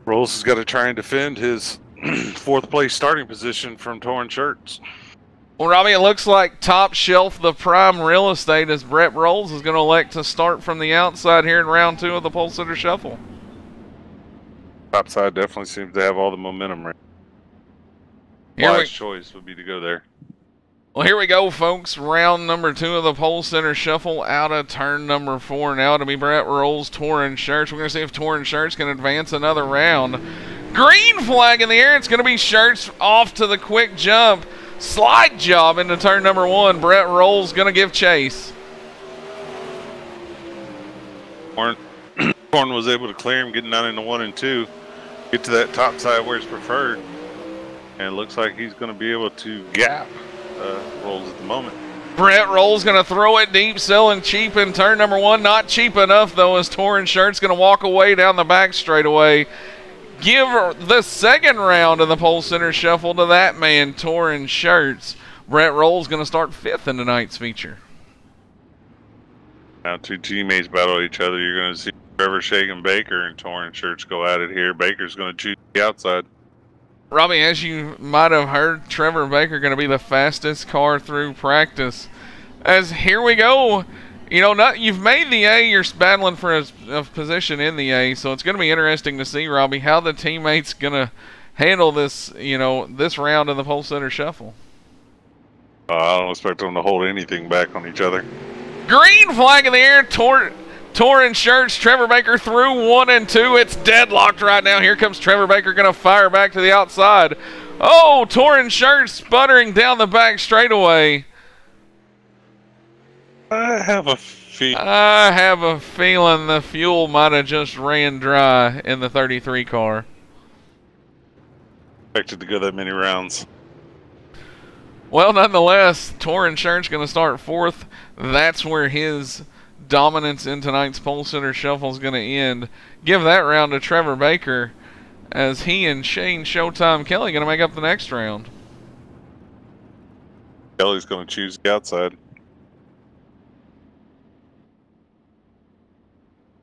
Rolls has got to try and defend his 4th place starting position from Torn Shirts. Well, Robbie, it looks like Top Shelf, the prime real estate, as Brett Rolls is going to elect to start from the outside here in round 2 of the Pole Center Shuffle. Top side definitely seems to have all the momentum right. Wise choice would be to go there. Well, here we go, folks. Round number 2 of the Pole Center Shuffle out of turn number 4. Now to be Brett Rolls, Torn Shirts. We're going to see if Torn Shirts can advance another round. Green flag in the air. It's going to be Shirts off to the quick jump. Slide job into turn number 1. Brett Rolls going to give chase. Torn was able to clear him, getting down into 1 and 2. Get to that top side where it's preferred. And it looks like he's going to be able to gap Rolls at the moment. Brett Rolls going to throw it deep, selling cheap in turn number 1. Not cheap enough, though, as Torn Shirts going to walk away down the back straightaway. Give the second round of the Pole Center Shuffle to that man, Torn Shirts. Brett Rolls going to start 5th in tonight's feature. Now 2 teammates battle each other. You're going to see Trevor Shagan Baker and Torn Shirts go at it here. Baker's going to choose the outside. Robbie, as you might have heard, Trevor Baker going to be the fastest car through practice. As here we go. You know, you've made the A. You're battling for a position in the A, so it's going to be interesting to see, Robbie, how the teammates going to handle this, you know, this round of the Pole Center Shuffle. I don't expect them to hold anything back on each other. Green flag in the air. Torn Shirts, Trevor Baker through 1 and 2. It's deadlocked right now. Here comes Trevor Baker, going to fire back to the outside. Oh, Torn Shirts sputtering down the back straightaway. I have a feeling the fuel might have just ran dry in the 33 car. Expected to go that many rounds. Well, nonetheless, Torn Shirts going to start 4th. That's where his dominance in tonight's Pole Center Shuffle is going to end. Give that round to Trevor Baker, as he and Shane Showtime Kelly going to make up the next round. Kelly's going to choose the outside.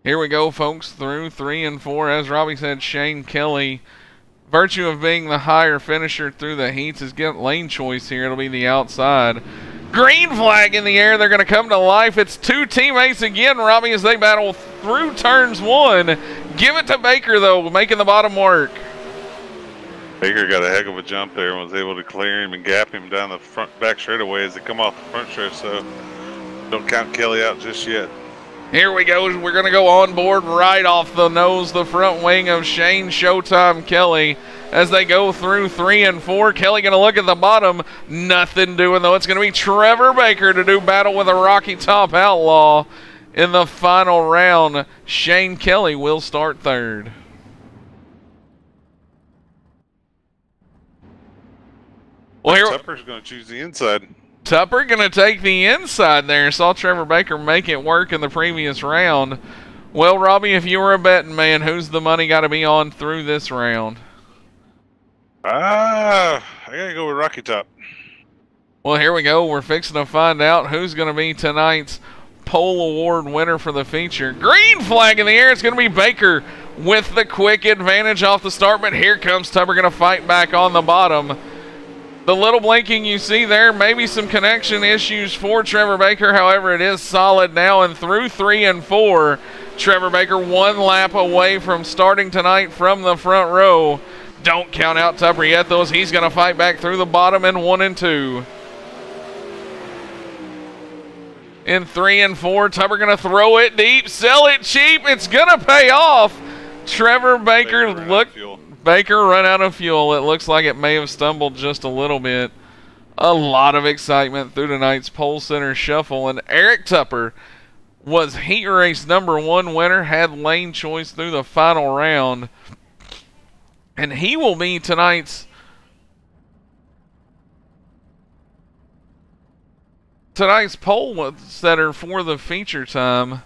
Here we go, folks, through 3 and 4. As Robbie said, Shane Kelly, virtue of being the higher finisher through the heats, is getting lane choice here. It'll be the outside. Green flag in the air. They're going to come to life. It's 2 teammates again, Robbie, as they battle through turns 1. Give it to Baker, though, making the bottom work. Baker got a heck of a jump there and was able to clear him and gap him down the back straightaway as they come off the front stretch, so don't count Kelly out just yet. Here we go. We're going to go on board right off the nose, the front wing of Shane Showtime Kelly. As they go through 3 and 4, Kelly going to look at the bottom. Nothing doing, though. It's going to be Trevor Baker to do battle with a Rocky Top Outlaw in the final round. Shane Kelly will start 3rd. Well, here Tupper's going to choose the inside. Tupper going to take the inside there. Saw Trevor Baker make it work in the previous round. Well, Robbie, if you were a betting man, who's the money got to be on through this round? I gotta go with Rocky Top. Well, here we go. We're fixing to find out who's going to be tonight's Pole Award winner for the feature. Green flag in the air. It's going to be Baker with the quick advantage off the start, but here comes Tupper going to fight back on the bottom. The little blinking you see there, maybe some connection issues for Trevor Baker. However, it is solid now, and through 3 and 4, Trevor Baker 1 lap away from starting tonight from the front row. Don't count out Tupper yet, though, as he's going to fight back through the bottom in 1 and 2. In 3 and 4, Tupper going to throw it deep, sell it cheap. It's going to pay off. Trevor Baker run out of fuel. It looks like it may have stumbled just a little bit. A lot of excitement through tonight's Pole Center Shuffle, and Eric Tupper was heat race number 1 winner, had lane choice through the final round. And he will be tonight's pole setter for the feature time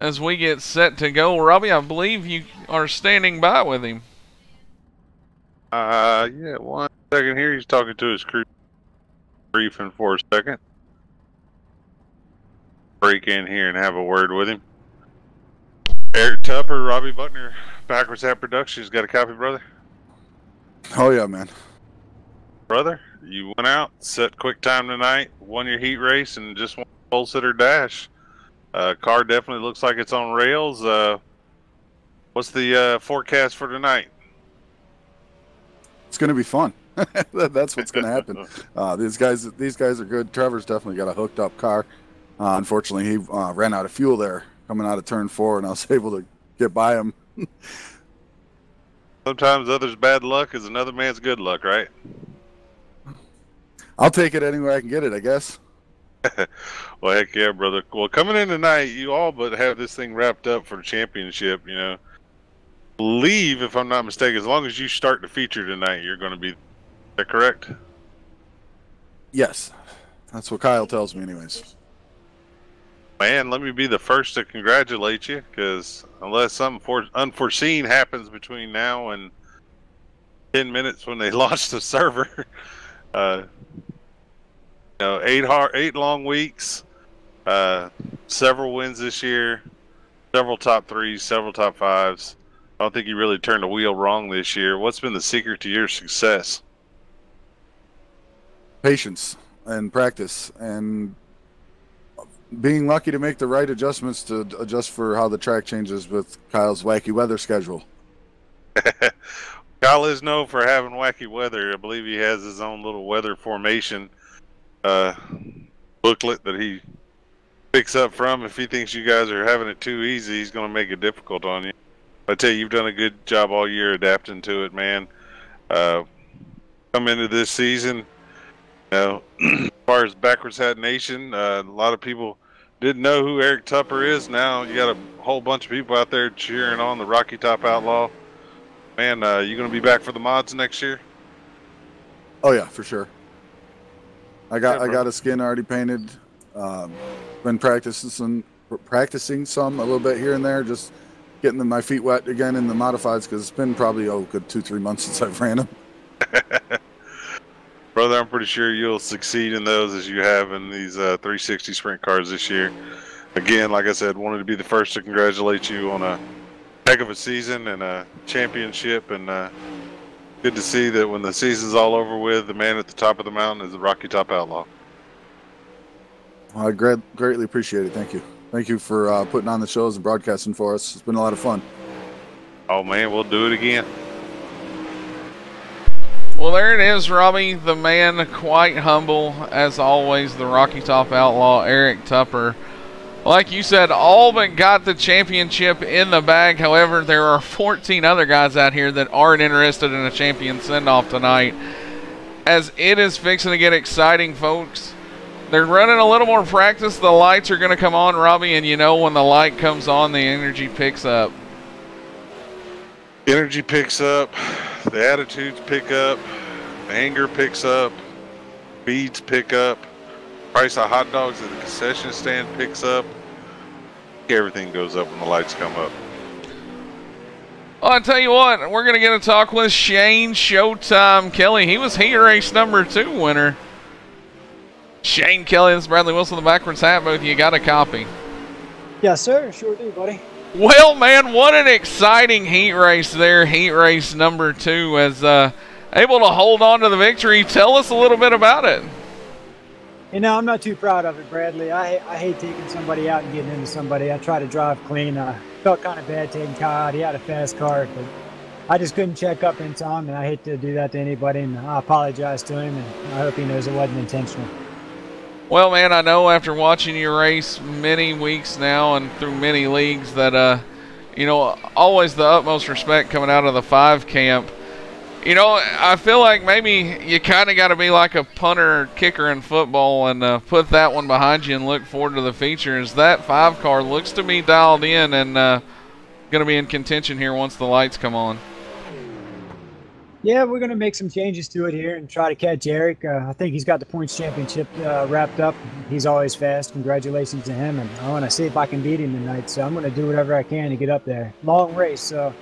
as we get set to go. Robbie, I believe you are standing by with him. Yeah, 1 second here. He's talking to his crew. Briefing for a second. Break in here and have a word with him. Eric Tupper, Robbie Buckner, Backwards Hat Productions. Got a copy, brother? Oh yeah, man. Brother, you went out, set quick time tonight, won your heat race, and just won a pole sitter dash. Car definitely looks like it's on rails. What's the forecast for tonight? It's gonna be fun. That's what's gonna happen. These guys are good. Trevor's definitely got a hooked up car. Unfortunately, he ran out of fuel there coming out of turn 4, and I was able to get by him. Sometimes others' bad luck is another man's good luck, right? I'll take it anywhere I can get it, I guess. Well, heck yeah, brother. Well, coming in tonight, you all but have this thing wrapped up for the championship, you know. Believe, if I'm not mistaken, as long as you start the feature tonight, you're going to be... Is that correct? Yes. That's what Kyle tells me anyways. Man, let me be the first to congratulate you, because unless something unforeseen happens between now and 10 minutes when they launch the server, you know, 8 long weeks, several wins this year, several top 3s, several top 5s. I don't think you really turned the wheel wrong this year. What's been the secret to your success? Patience and practice and being lucky to make the right adjustments to adjust for how the track changes with Kyle's wacky weather schedule. Kyle is known for having wacky weather. I believe he has his own little weather formation booklet that he picks up from. If he thinks you guys are having it too easy, he's going to make it difficult on you. I tell you, you've done a good job all year adapting to it, man. Come into this season, you know, as far as Backwards Hat Nation, a lot of people didn't know who Eric Tupper is. Now you got a whole bunch of people out there cheering on the Rocky Top Outlaw. Man, you going to be back for the mods next year? Oh yeah, for sure. I got a skin already painted. Been practicing some a little bit here and there, just getting my feet wet again in the modifieds, because it's been probably a good 2-3 months since I've ran them. Brother, I'm pretty sure you'll succeed in those as you have in these 360 sprint cars this year. Again, like I said, wanted to be the first to congratulate you on a heck of a season and a championship, and good to see that when the season's all over with, the man at the top of the mountain is the Rocky Top Outlaw. Well, I greatly appreciate it. Thank you. Thank you for putting on the shows and broadcasting for us. It's been a lot of fun. Oh, man, we'll do it again. Well, there it is, Robbie, the man, quite humble, as always, the Rocky Top Outlaw, Eric Tupper. Like you said, all but got the championship in the bag. However, there are 14 other guys out here that aren't interested in a champion send-off tonight, as it is fixing to get exciting, folks. They're running a little more practice. The lights are going to come on, Robbie, and you know when the light comes on, the energy picks up. Energy picks up, the attitudes pick up, the anger picks up, beads pick up, price of hot dogs at the concession stand picks up. Everything goes up when the lights come up. Well, I tell you what, we're going to get a talk with Shane Showtime Kelly. He was heat race number 2 winner. Shane Kelly, this is Bradley Wilson, the Backwards Hat Booth. You got a copy? Yes, sir. Sure do, buddy. Well, man, what an exciting heat race there. Heat race number 2, as able to hold on to the victory. Tell us a little bit about it. You know, I'm not too proud of it, Bradley. I hate taking somebody out and getting into somebody. I try to drive clean. Felt kind of bad taking Kyle out. He had a fast car, but I just couldn't check up in time, and I hate to do that to anybody, and I apologize to him, and I hope he knows it wasn't intentional. Well, man, I know after watching you race many weeks now and through many leagues that, you know, always the utmost respect coming out of the 5 camp. You know, I feel like maybe you kind of got to be like a punter or kicker in football and put that one behind you and look forward to the features. That 5 car looks to be dialed in and going to be in contention here once the lights come on. Yeah, we're going to make some changes to it here and try to catch Eric. I think he's got the points championship wrapped up. He's always fast. Congratulations to him. And I want to see if I can beat him tonight. So I'm going to do whatever I can to get up there. Long race, so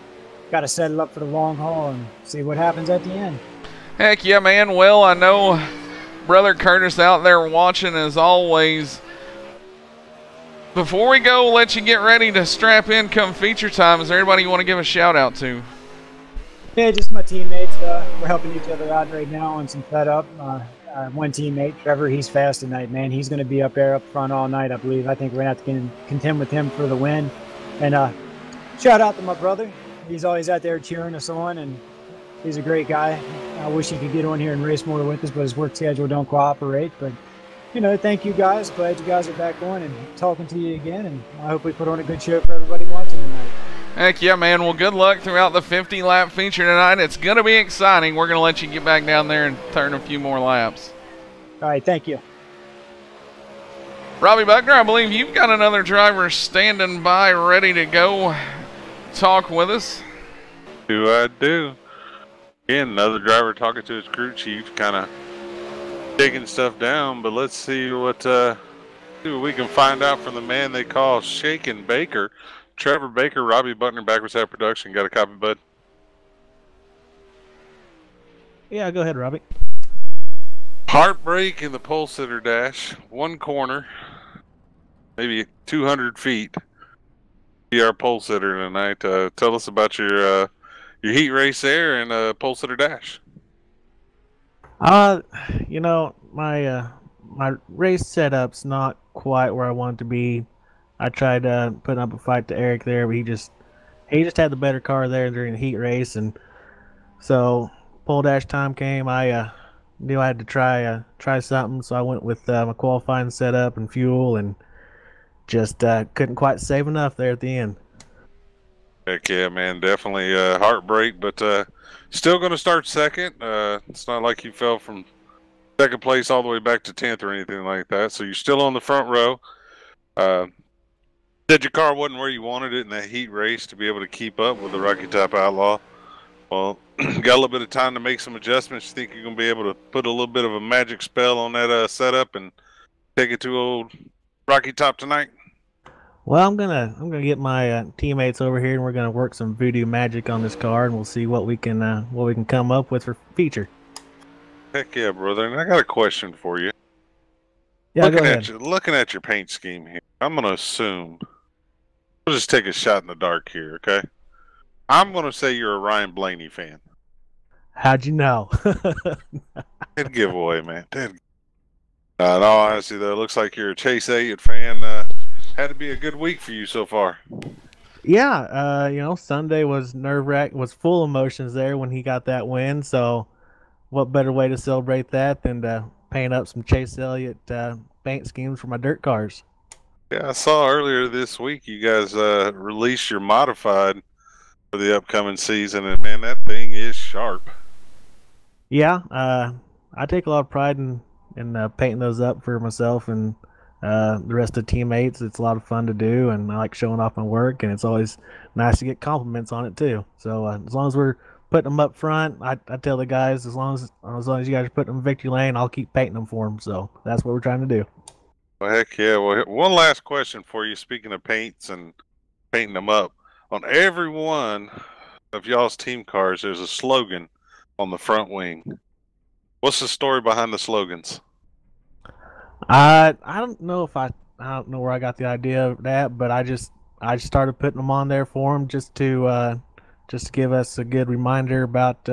got to settle up for the long haul and see what happens at the end. Heck yeah, man. Well, I know Brother Curtis out there watching as always. Before we go, let you get ready to strap in come feature time. Is there anybody you want to give a shout out to? Yeah, just my teammates. We're helping each other out right now on some setup. One teammate, Trevor, he's fast tonight, man. He's going to be up there up front all night, I believe. I think we're going to have to contend with him for the win. And shout out to my brother. He's always out there cheering us on, and he's a great guy. I wish he could get on here and race more with us, but his work schedule don't cooperate. But, thank you guys. Glad you guys are back on and talking to you again, and I hope we put on a good show for everybody watching tonight. Heck yeah, man. Well, good luck throughout the 50-lap feature tonight. It's going to be exciting. We're going to let you get back down there and turn a few more laps. All right, thank you. Robbie Buckner, I believe you've got another driver standing by ready to go talk with us. I do. Again, another driver talking to his crew chief, kind of taking stuff down, but let's see what we can find out from the man they call Shakin' Baker. Trevor Baker, Robbie Buckner, Backwards Hat Production. Got a copy, bud? Yeah, go ahead, Robbie. Heartbreak in the pole sitter dash. One corner, maybe 200 feet. Be our pole sitter tonight. Tell us about your heat race there and pole sitter dash. My race setup's not quite where I want it to be. I tried putting up a fight to Eric there, but he just had the better car there during the heat race, and so pole dash time came. I knew I had to try something, so I went with my qualifying setup and fuel, and just couldn't quite save enough there at the end. Heck yeah, man, definitely heartbreak, but still going to start second. It's not like you fell from second place all the way back to 10th or anything like that, so you're still on the front row. Said your car wasn't where you wanted it in that heat race to be able to keep up with the Rocky Top Outlaw. Well, got a little bit of time to make some adjustments. You think you're going to be able to put a little bit of a magic spell on that setup and take it to old Rocky Top tonight? Well, I'm gonna get my teammates over here, and we're gonna work some voodoo magic on this car, and we'll see what we can come up with for feature. Heck yeah, brother! And I got a question for you. Yeah, go ahead. Looking at your paint scheme here, I'm gonna assume. We'll just take a shot in the dark here, okay? I'm gonna say you're a Ryan Blaney fan. How'd you know? Dead giveaway, man. Dead. In all honesty, though, it looks like you're a Chase Elliott fan. Had to be a good week for you so far. Yeah, Sunday was nerve-wracking, was full emotions there when he got that win. So, what better way to celebrate that than to paint up some Chase Elliott paint schemes for my dirt cars? Yeah, I saw earlier this week you guys released your modified for the upcoming season, and man, that thing is sharp. Yeah, I take a lot of pride in painting those up for myself and the rest of the teammates. It's a lot of fun to do, and I like showing off my work, and it's always nice to get compliments on it too. So as long as we're putting them up front, I tell the guys, as long as you guys are putting them in victory lane, I'll keep painting them for them. So that's what we're trying to do. Well, heck yeah. Well, one last question for you. Speaking of paints and painting them up, on every one of y'all's team cars, there's a slogan on the front wing. What's the story behind the slogans? I don't know where I got the idea of that, but I just started putting them on there for them just to give us a good reminder about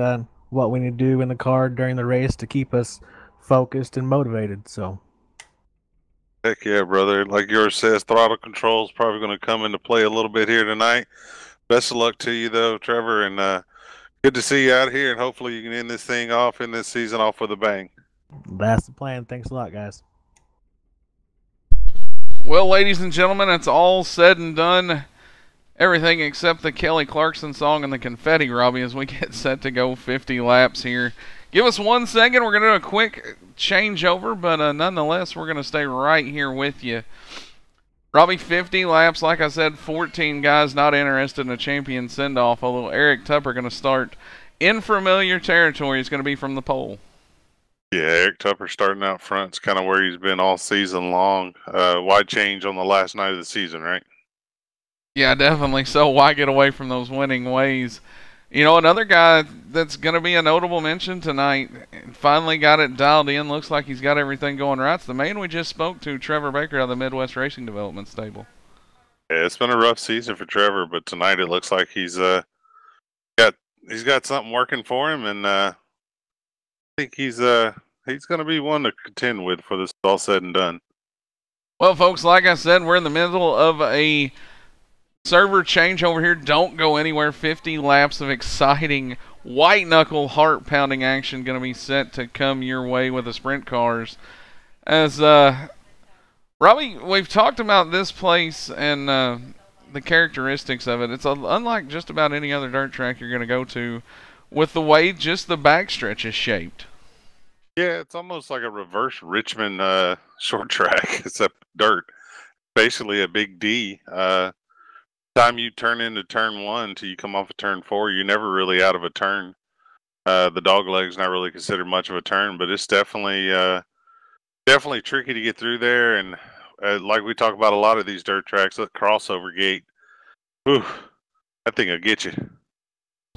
what we need to do in the car during the race to keep us focused and motivated. So. Heck yeah, brother. Like yours says, throttle control is probably going to come into play a little bit here tonight. Best of luck to you, though, Trevor, and good to see you out here, and hopefully you can end this thing off in this season off with a bang. That's the plan. Thanks a lot, guys. Well, ladies and gentlemen, it's all said and done. Everything except the Kelly Clarkson song and the confetti, Robbie, as we get set to go 50 laps here. Give us 1 second. We're going to do a quick changeover, but nonetheless, we're going to stay right here with you. Robbie, 50 laps. Like I said, 14 guys not interested in a champion send-off, although Eric Tupper going to start in familiar territory. He's going to be from the pole. Yeah, Eric Tupper starting out front is kind of where he's been all season long. Why change on the last night of the season, right? Yeah, definitely. So why get away from those winning ways? You know, another guy that's going to be a notable mention tonight, finally got it dialed in. Looks like he's got everything going right. It's the man we just spoke to, Trevor Baker out of the Midwest Racing Development Stable. Yeah, it's been a rough season for Trevor, but tonight it looks like he's got something working for him, and I think he's going to be one to contend with for this all said and done. Well, folks, like I said, we're in the middle of a server change over here. Don't go anywhere. 50 laps of exciting white-knuckle, heart-pounding action going to be set to come your way with the sprint cars. As, Robbie, we've talked about this place and the characteristics of it. It's unlike just about any other dirt track you're going to go to with the way just the backstretch is shaped. Yeah, it's almost like a reverse Richmond short track, except dirt. Basically a big D. Time you turn into turn 1 till you come off of turn 4, you're never really out of a turn. The dog leg's not really considered much of a turn, but it's definitely tricky to get through there. And like we talk about a lot of these dirt tracks, that crossover gate, whew, that thing will get you.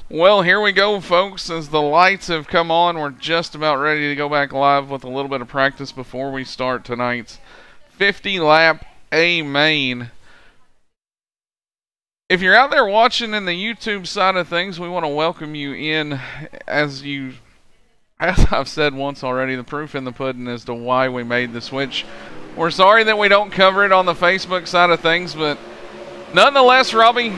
Well, here we go, folks. As the lights have come on, we're just about ready to go back live with a little bit of practice before we start tonight's 50-lap A main. If you're out there watching in the YouTube side of things, we want to welcome you in. As I've said once already, the proof in the pudding as to why we made the switch. We're sorry that we don't cover it on the Facebook side of things, but nonetheless, Robbie,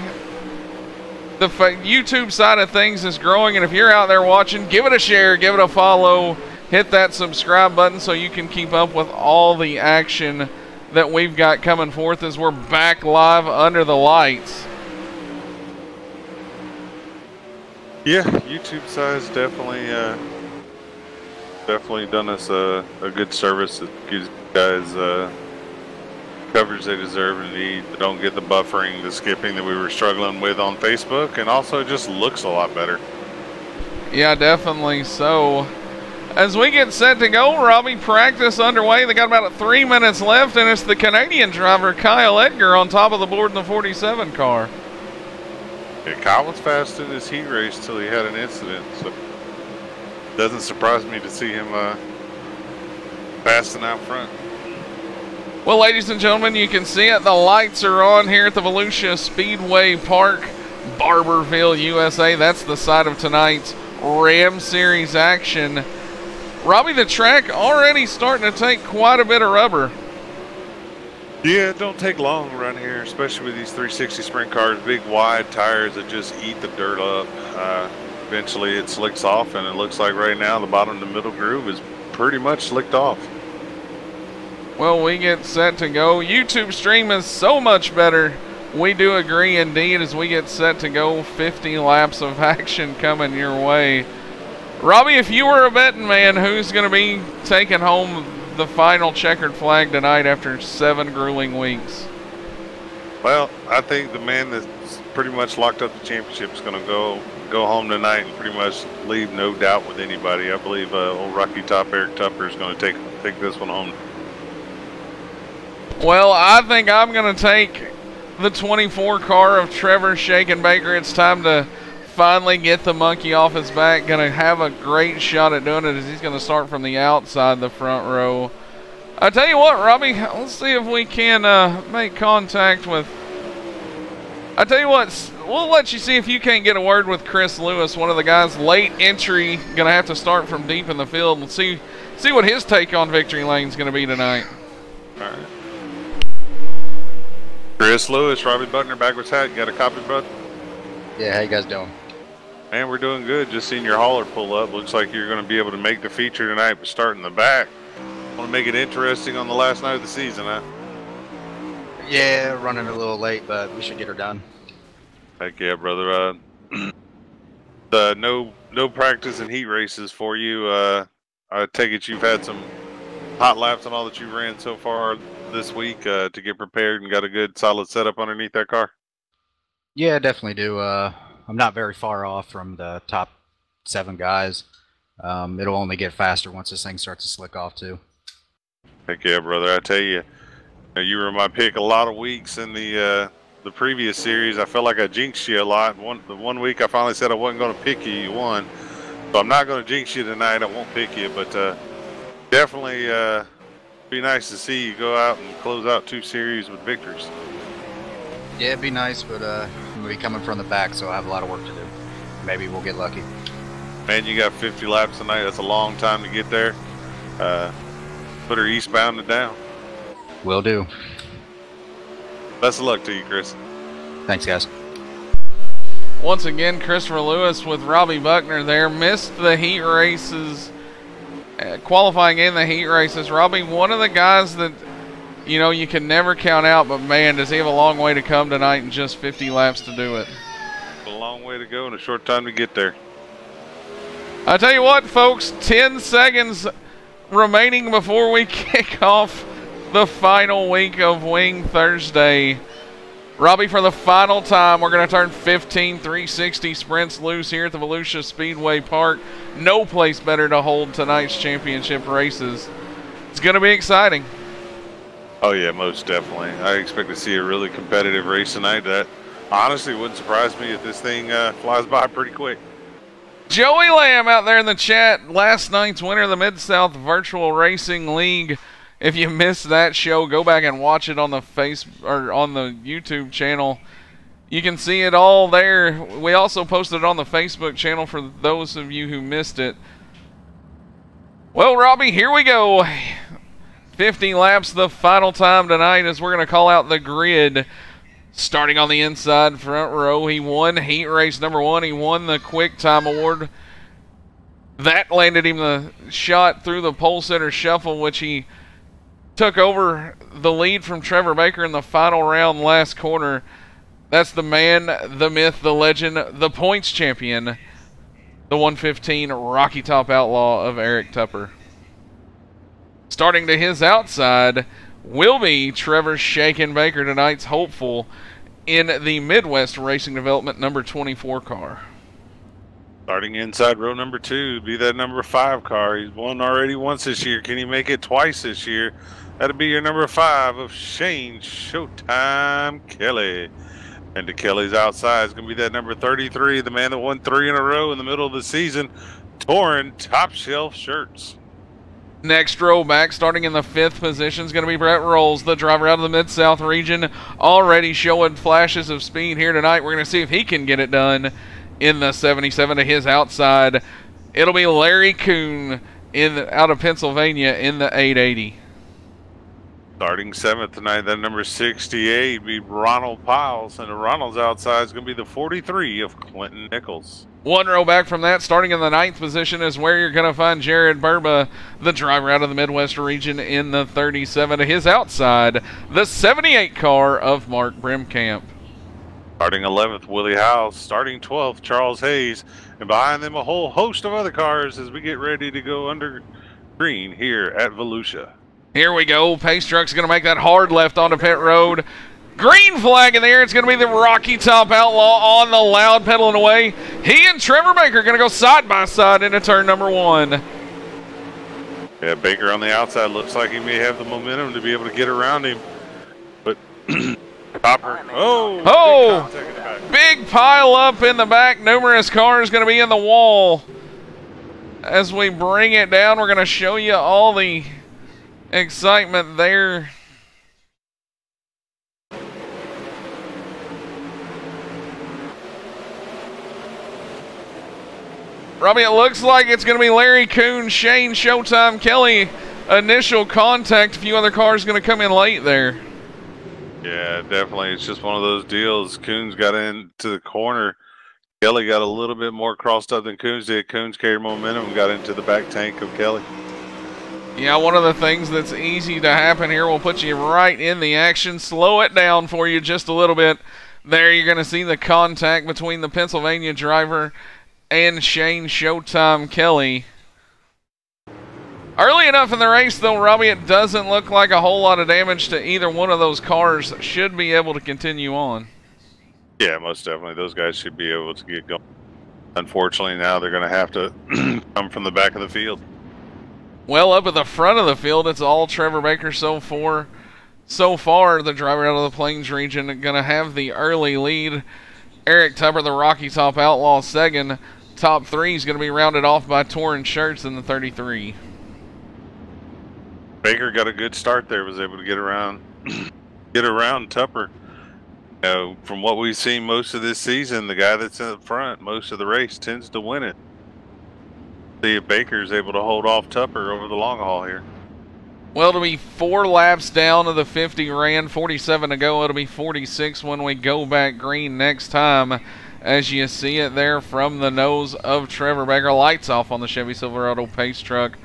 the YouTube side of things is growing, and if you're out there watching, give it a share, give it a follow, hit that subscribe button so you can keep up with all the action that we've got coming forth as we're back live under the lights. Yeah, YouTube side's definitely done us a good service. It gives guys coverage they deserve and need. They don't get the buffering, the skipping that we were struggling with on Facebook, and also it just looks a lot better. Yeah, definitely so. As we get set to go, Robbie, practice underway. They got about 3 minutes left, and it's the Canadian driver, Kyle Edgar, on top of the board in the 47 car. Yeah, Kyle was fast in his heat race until he had an incident, so it doesn't surprise me to see him fasting out front. Well, ladies and gentlemen, you can see it. The lights are on here at the Volusia Speedway Park, Barberville, USA. That's the site of tonight's Ram Series action. Robbie, the track already starting to take quite a bit of rubber. Yeah, it don't take long around here, especially with these 360 sprint cars, big wide tires that just eat the dirt up. Eventually it slicks off, and it looks like right now the bottom of the middle groove is pretty much slicked off. Well, we get set to go. YouTube stream is so much better. We do agree indeed as we get set to go. 50 laps of action coming your way. Robbie, if you were a betting man, who's going to be taking home the final checkered flag tonight after 7 grueling weeks? Well, I think the man that's pretty much locked up the championship is going to go home tonight and pretty much leave no doubt with anybody. I believe old Rocky Top Eric Tupper is going to take this one home. Well, I think I'm going to take the 24 car of Trevor Shakin' Baker. It's time to finally get the monkey off his back. Going to have a great shot at doing it as he's going to start from the outside the front row. I tell you what, Robbie, let's see if we can make contact with... I tell you what, we'll let you see if you can't get a word with Chris Lewis, one of the guys late entry, going to have to start from deep in the field, and see what his take on victory lane is going to be tonight. All right. Chris Lewis, Robbie Buckner, backwards hat. You got a copy, bud? Yeah, how you guys doing? Man, we're doing good. Just seeing your hauler pull up. Looks like you're going to be able to make the feature tonight, but start in the back. Want to make it interesting on the last night of the season, huh? Yeah, running a little late, but we should get her done. Heck yeah, brother. No practice and heat races for you. I take it you've had some hot laps on all that you've ran so far this week to get prepared and got a good solid setup underneath that car? Yeah, definitely do. I'm not very far off from the top 7 guys. It'll only get faster once this thing starts to slick off too. Heck yeah, brother. I tell you, you were my pick a lot of weeks in the the previous series, I felt like I jinxed you a lot. The one week I finally said I wasn't going to pick you, you won. So I'm not going to jinx you tonight. I won't pick you, but definitely be nice to see you go out and close out 2 series with victories. Yeah, it'd be nice, but I'm going to be coming from the back, so I have a lot of work to do. Maybe we'll get lucky. Man, you got 50 laps tonight. That's a long time to get there. Put her eastbound and down. Will do. Best of luck to you, Chris. Thanks, guys. Once again, Christopher Lewis with Robbie Buckner there. Missed the heat races, qualifying in the heat races. Robbie, one of the guys that, you know, you can never count out, but man, does he have a long way to come tonight and just 50 laps to do it. A long way to go and a short time to get there. I tell you what, folks, 10 seconds remaining before we kick off the final week of Wing Thursday. Robbie, for the final time, we're going to turn 15 360 sprints loose here at the Volusia Speedway Park. No place better to hold tonight's championship races. It's going to be exciting. Oh, yeah, most definitely. I expect to see a really competitive race tonight. That honestly wouldn't surprise me if this thing flies by pretty quick. Joey Lamb out there in the chat, last night's winner of the Mid-South Virtual Racing League. If you missed that show, go back and watch it on the on the YouTube channel. You can see it all there. We also posted it on the Facebook channel for those of you who missed it. Well, Robbie, here we go. 50 laps, the final time tonight, as we're going to call out the grid. Starting on the inside front row, he won heat race number 1. He won the quick time award. That landed him the shot through the pole sitter shuffle, which he took over the lead from Trevor Baker in the final round last corner. That's the man, the myth, the legend, the points champion, the 115 Rocky Top Outlaw of Eric Tupper. Starting to his outside will be Trevor Shakin' Baker, tonight's hopeful in the Midwest Racing Development number 24 car. Starting inside row number 2, be that number 5 car. He's won already once this year. Can he make it twice this year? That'll be your number 5 of Shane Showtime Kelly. And to Kelly's outside is going to be that number 33, the man that won 3 in a row in the middle of the season, Torrin Top Shelf Shirts. Next row back, starting in the 5th position, is going to be Brett Rolls, the driver out of the Mid-South region, already showing flashes of speed here tonight. We're going to see if he can get it done in the 77 to his outside. It'll be Larry Kuhn out of Pennsylvania in the 880. Starting 7th tonight, that number 68 be Ronald Piles, and the Ronald's outside is going to be the 43 of Clinton Nichols. One row back from that, starting in the 9th position, is where you're going to find Jared Burba, the driver out of the Midwest region, in the 37 to his outside, the 78 car of Mark Brimkamp. Starting 11th, Willie House. Starting 12th, Charles Hayes. And behind them, a whole host of other cars as we get ready to go under green here at Volusia. Here we go. Pace Truck's going to make that hard left onto pit road. Green flag in the air. It's going to be the Rocky Top Outlaw on the loud, pedaling away. He and Trevor Baker are going to go side by side into turn number 1. Yeah, Baker on the outside looks like he may have the momentum to be able to get around him. But Topper, big pile up in the back. Numerous cars going to be in the wall. As we bring it down, we're going to show you all the excitement there. Robbie, it looks like it's going to be Larry Kuhn, Shane Showtime Kelly. Initial contact. A few other cars going to come in late there. Yeah, definitely. It's just one of those deals. Coons got into the corner. Kelly got a little bit more crossed up than Coons did. Coons carried momentum and got into the back tank of Kelly. Yeah, one of the things that's easy to happen here will put you right in the action. Slow it down for you just a little bit. There you're going to see the contact between the Pennsylvania driver and Shane Showtime Kelly. Early enough in the race, though, Robbie, it doesn't look like a whole lot of damage to either one of those cars. Should be able to continue on. Yeah, most definitely. Those guys should be able to get going. Unfortunately, now they're going to have to come from the back of the field. Well, up at the front of the field, it's all Trevor Baker so far. So far, the driver out of the Plains region going to have the early lead. Eric Tupper, the Rocky Top Outlaw, second. Top three is going to be rounded off by Torrin Shirts in the 33. Baker got a good start there, was able to get around Tupper. You know, from what we've seen most of this season, the guy that's in the front most of the race tends to win it. See if Baker's able to hold off Tupper over the long haul here. Well, it'll be 4 laps down to the 50 ran, 47 to go. It'll be 46 when we go back green next time. As you see it there from the nose of Trevor Baker. Lights off on the Chevy Silverado Pace Truck.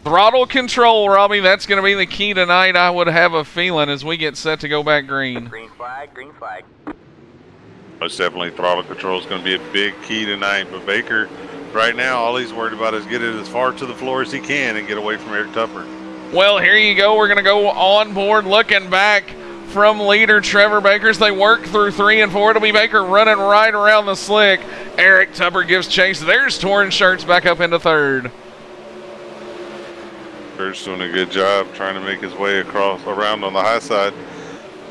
Throttle control, Robbie. That's going to be the key tonight, I would have a feeling, as we get set to go back green. Green flag, green flag. Most definitely throttle control is going to be a big key tonight. But Baker, right now, all he's worried about is get it as far to the floor as he can and get away from Eric Tupper. Well, here you go. We're going to go on board looking back from leader Trevor Baker's. They work through 3 and 4. It'll be Baker running right around the slick. Eric Tupper gives chase. There's Torrin Shirts back up into third. Shirts doing a good job trying to make his way around on the high side.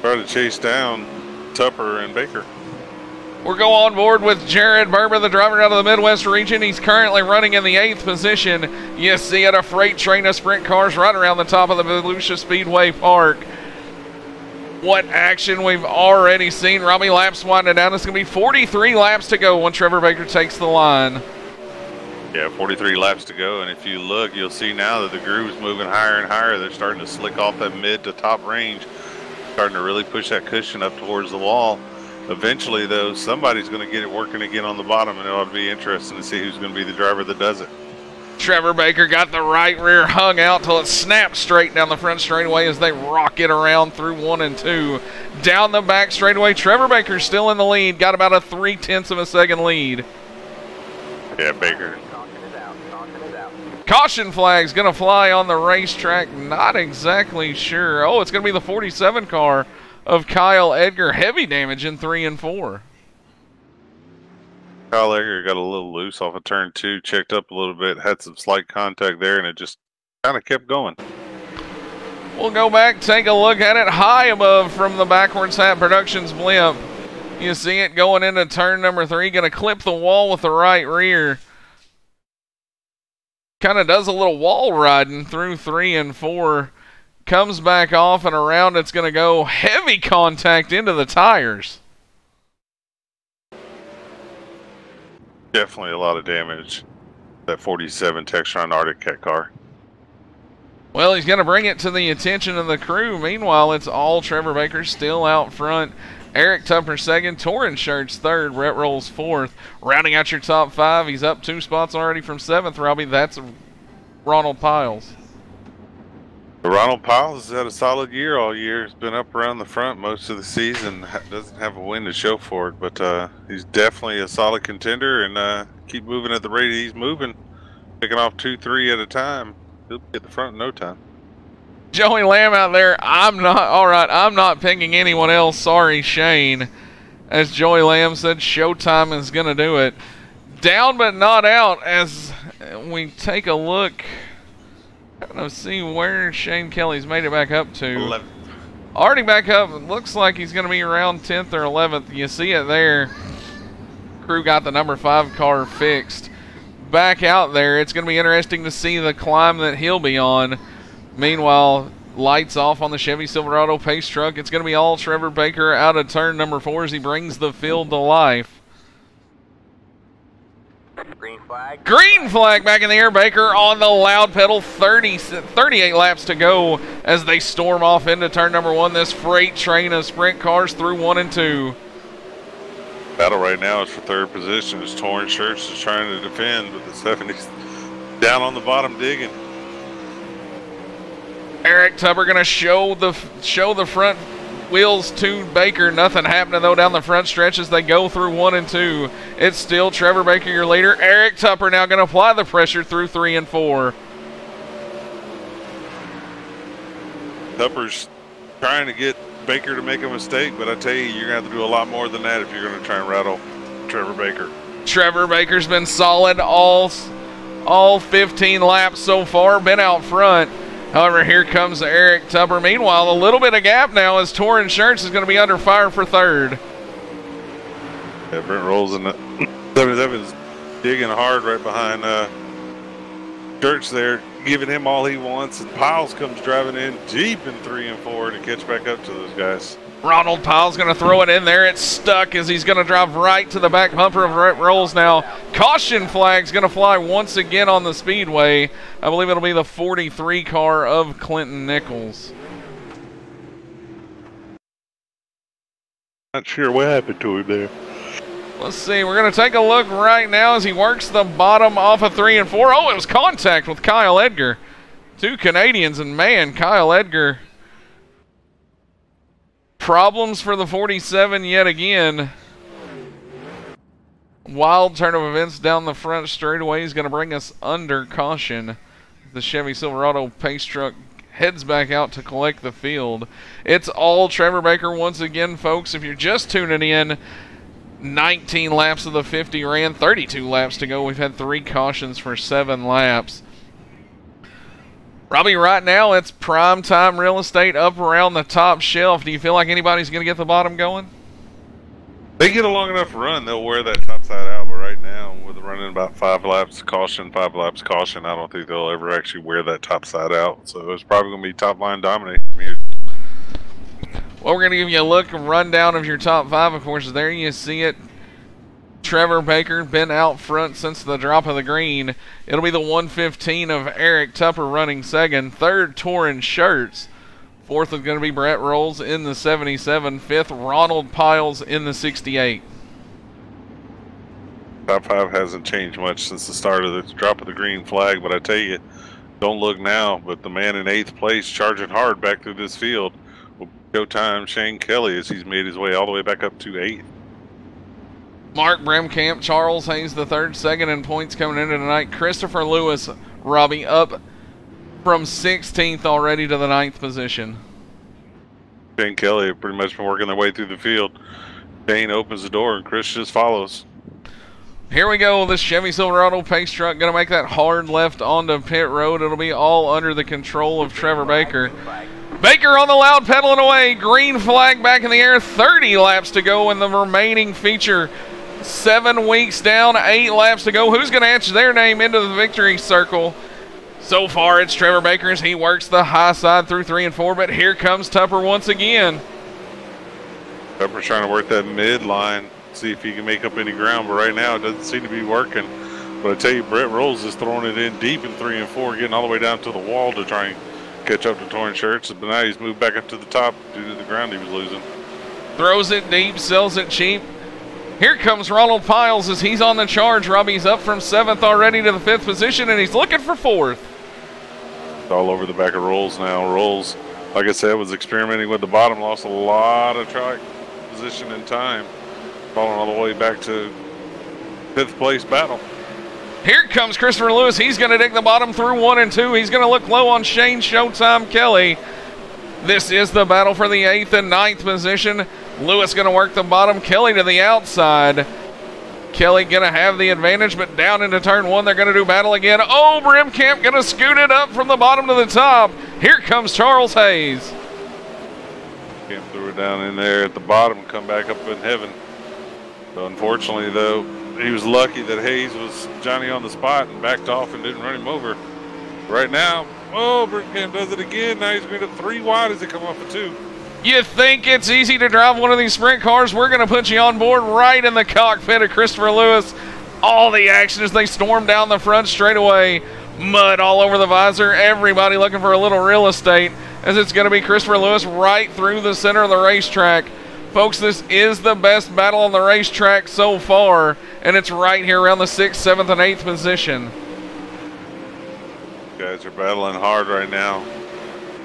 Try to chase down Tupper and Baker. We'll go on board with Jared Berber, the driver out of the Midwest region. He's currently running in the 8th position. You see it, a freight train of sprint cars right around the top of the Volusia Speedway Park. What action we've already seen. Robbie, laps winding down. It's going to be 43 laps to go when Trevor Baker takes the line. Yeah, 43 laps to go, and if you look, you'll see now that the groove's moving higher and higher. They're starting to slick off that mid to top range, starting to really push that cushion up towards the wall. Eventually, though, somebody's going to get it working again on the bottom, and it ought to be interesting to see who's going to be the driver that does it. Trevor Baker got the right rear hung out till it snapped straight down the front straightaway as they rocket around through 1 and 2. Down the back straightaway, Trevor Baker's still in the lead, got about a 0.3 of a second lead. Yeah, Baker. Caution flag's going to fly on the racetrack. Not exactly sure. Oh, it's going to be the 47 car of Kyle Edgar. Heavy damage in 3 and 4. Kyle Edgar got a little loose off of turn 2, checked up a little bit, had some slight contact there, and it just kind of kept going. We'll go back, take a look at it. High above from the Backwards Hat Productions blimp. You see it going into turn number 3. Going to clip the wall with the right rear. Kind of does a little wall riding through 3 and 4. Comes back off and around. It's going to go heavy contact into the tires. Definitely a lot of damage. That 47 Textron Arctic Cat car. Well, he's going to bring it to the attention of the crew. Meanwhile, it's all Trevor Baker still out front. Eric Tupper second, Torrin Shirts third, Rhett Rolls fourth. Rounding out your top 5, he's up 2 spots already from 7th, Robbie. That's Ronald Piles. Ronald Piles has had a solid year all year. He's been up around the front most of the season. Doesn't have a win to show for it, but he's definitely a solid contender, and keep moving at the rate he's moving. Picking off 2-3 at a time. He'll be at the front in no time. Joey Lamb out there. I'm not picking anyone else. Sorry, Shane. As Joey Lamb said, Showtime is going to do it. Down but not out as we take a look. I don't know, see where Shane Kelly's made it back up to. 11th. Already back up. It looks like he's going to be around 10th or 11th. You see it there. Crew got the number 5 car fixed. Back out there. It's going to be interesting to see the climb that he'll be on. Meanwhile, lights off on the Chevy Silverado Pace Truck. It's going to be all Trevor Baker out of turn number 4 as he brings the field to life. Green flag. Green flag back in the air. Baker on the loud pedal. 38 laps to go as they storm off into turn number 1. This freight train of sprint cars through 1 and 2. Battle right now is for 3rd position. As Torrin Shirts is trying to defend, but the 70's down on the bottom digging. Eric Tupper going to show the front wheels to Baker. Nothing happening though down the front stretch as they go through 1 and 2. It's still Trevor Baker, your leader. Eric Tupper now going to apply the pressure through 3 and 4. Tupper's trying to get Baker to make a mistake, but I tell you, you're going to have to do a lot more than that if you're going to try and rattle Trevor Baker. Trevor Baker's been solid all 15 laps so far, been out front. However, here comes Eric Tupper. Meanwhile, a little bit of gap now as Torrin Shirts is going to be under fire for third. Yeah, Brent Rolls in the 77's digging hard right behind Church there, giving him all he wants, and Piles comes driving in deep in 3 and 4 to catch back up to those guys. Ronald Piles going to throw it in there. It's stuck as he's going to drive right to the back bumper of Brent Rolls now. Caution flag's going to fly once again on the speedway. I believe it'll be the 43 car of Clinton Nichols. Not sure what happened to him there. Let's see. We're going to take a look right now as he works the bottom off of 3 and 4. Oh, it was contact with Kyle Edgar. 2 Canadians, and man, Kyle Edgar. Problems for the 47 yet again. Wild turn of events down the front straightaway is going to bring us under caution. The Chevy Silverado pace truck heads back out to collect the field. It's all Trevor Baker once again, folks. If you're just tuning in, 19 laps of the 50 ran, 32 laps to go. We've had 3 cautions for 7 laps. Robbie, right now it's prime time real estate up around the top shelf. Do you feel like anybody's going to get the bottom going? They get a long enough run, they'll wear that top side out. But right now, with running about 5 laps caution, 5 laps caution, I don't think they'll ever actually wear that top side out. So it's probably going to be top line dominate from here. Well, we're going to give you a look, a rundown of your top 5. Of course, there you see it. Trevor Baker been out front since the drop of the green. It'll be the 115 of Eric Tupper running second. Third, Torrin Shirts. Fourth is going to be Brett Rolls in the 77. Fifth, Ronald Piles in the 68. Top 5 hasn't changed much since the start of the drop of the green flag, but I tell you, don't look now, but the man in 8th place charging hard back through this field will go time Shane Kelly as he's made his way all the way back up to 8th. Mark Bremkamp, Charles Hayes the third, second in points coming into tonight. Christopher Lewis, Robbie, up from 16th already to the 9th position. Shane Kelly have pretty much been working their way through the field. Shane opens the door and Chris just follows. Here we go. This Chevy Silverado pace truck going to make that hard left onto pit road. It'll be all under the control of Trevor Baker. Baker on the loud, pedaling away. Green flag back in the air. 30 laps to go in the remaining feature. 7 weeks down, 8 laps to go. Who's going to etch their name into the victory circle? So far, it's Trevor Baker as he works the high side through 3 and 4, but here comes Tupper once again. Tupper's trying to work that midline, see if he can make up any ground, but right now it doesn't seem to be working. But I tell you, Brett Rolls is throwing it in deep in 3 and 4, getting all the way down to the wall to try and catch up to Torrin Shirts, but now he's moved back up to the top due to the ground he was losing. Throws it deep, sells it cheap. Here comes Ronald Piles as he's on the charge. Robbie's up from 7th already to the 5th position, and he's looking for 4th. It's all over the back of Rolls now. Rolls, like I said, was experimenting with the bottom, lost a lot of track position and time, falling all the way back to 5th place battle. Here comes Christopher Lewis. He's going to dig the bottom through 1 and 2. He's going to look low on Shane Showtime Kelly. This is the battle for the 8th and 9th position. Lewis going to work the bottom. Kelly to the outside. Kelly going to have the advantage, but down into turn 1, they're going to do battle again. Oh, Bremkamp going to scoot it up from the bottom to the top. Here comes Charles Hayes. Camp threw it down in there at the bottom, come back up in heaven. So unfortunately, though, he was lucky that Hayes was Johnny on the spot and backed off and didn't run him over. Right now, oh, Bremkamp does it again. Now he's going to 3 wide as they come off of 2. You think it's easy to drive one of these sprint cars? We're going to put you on board right in the cockpit of Christopher Lewis. All the action as they storm down the front straightaway. Mud all over the visor. Everybody looking for a little real estate as it's going to be Christopher Lewis right through the center of the racetrack. Folks, this is the best battle on the racetrack so far, and it's right here around the 6th, 7th, and 8th position. Guys are battling hard right now.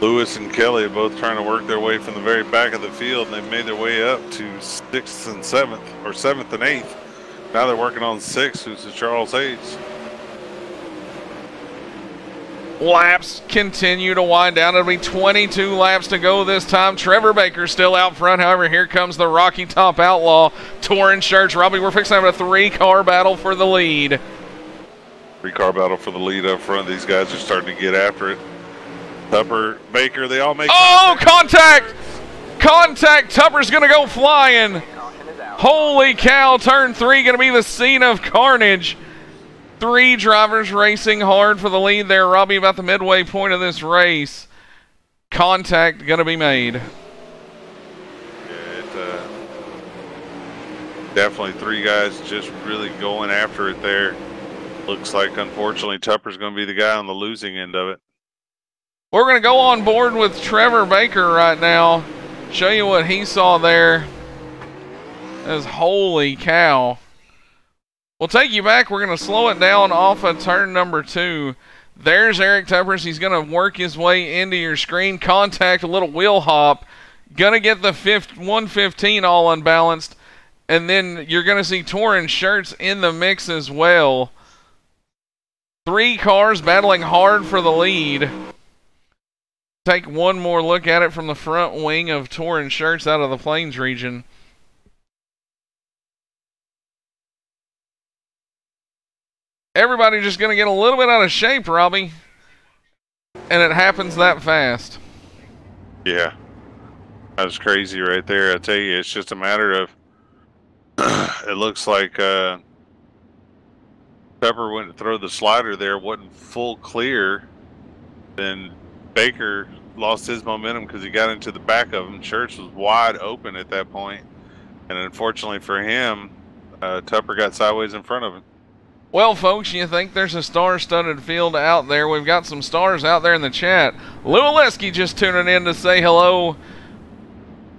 Lewis and Kelly are both trying to work their way from the very back of the field, and they've made their way up to 6th and 7th, or 7th and 8th. Now they're working on 6th, who's Charles Hayes. Laps continue to wind down. It'll be 22 laps to go this time. Trevor Baker still out front. However, here comes the Rocky Top Outlaw, Torrin Shirts. Robbie, we're fixing to have a 3-car battle for the lead. 3-car battle for the lead up front. These guys are starting to get after it. Tupper, Baker, they all make. Oh, contact! Contact! Tupper's gonna go flying. Holy cow! Turn 3 gonna be the scene of carnage. 3 drivers racing hard for the lead there, Robbie, about the midway point of this race. Contact gonna be made. Definitely 3 guys just really going after it there. Looks like, unfortunately, Tupper's going to be the guy on the losing end of it. We're going to go on board with Trevor Baker right now. Show you what he saw there. As holy cow. We'll take you back. We're going to slow it down off of turn number 2. There's Eric Tuppers. He's going to work his way into your screen. Contact, a little wheel hop. Going to get the 115 all unbalanced. And then you're going to see Torrin Shirts in the mix as well. 3 cars battling hard for the lead. Take one more look at it from the front wing of Torrin Shirts out of the Plains region. Everybody just going to get a little bit out of shape, Robbie. And it happens that fast. Yeah. That was crazy right there. I tell you, it's just a matter of it looks like Pepper went to throw the slider there, wasn't full clear. Then Baker lost his momentum because he got into the back of him. Church was wide open at that point. And unfortunately for him, Tupper got sideways in front of him. Well, folks, you think there's a star-studded field out there. We've got some stars out there in the chat. Lou Oleski just tuning in to say hello.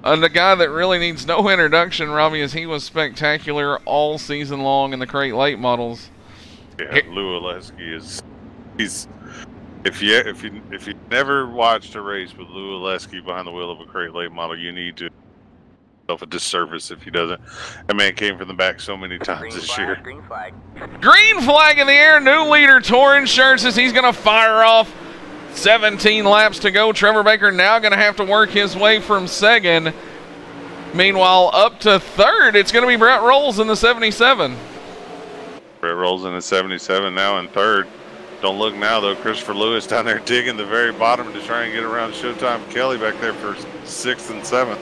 The guy that really needs no introduction, Robbie, as he was spectacular all season long in the Crate Late models. Yeah, Lou Oleski is if you never watched a race with Lou Oleski behind the wheel of a Crate Late model, you need to do yourself a disservice if he doesn't. That man came from the back so many times this year. Green flag. Green flag in the air. New leader, Torrin Shirts, as he's going to fire off. 17 laps to go. Trevor Baker now going to have to work his way from second. Meanwhile, up to third, it's going to be Brett Rolls in the 77. Brett Rolls in the 77 now in third. Don't look now, though. Christopher Lewis down there digging the very bottom to try and get around Showtime Kelly back there for 6th and 7th.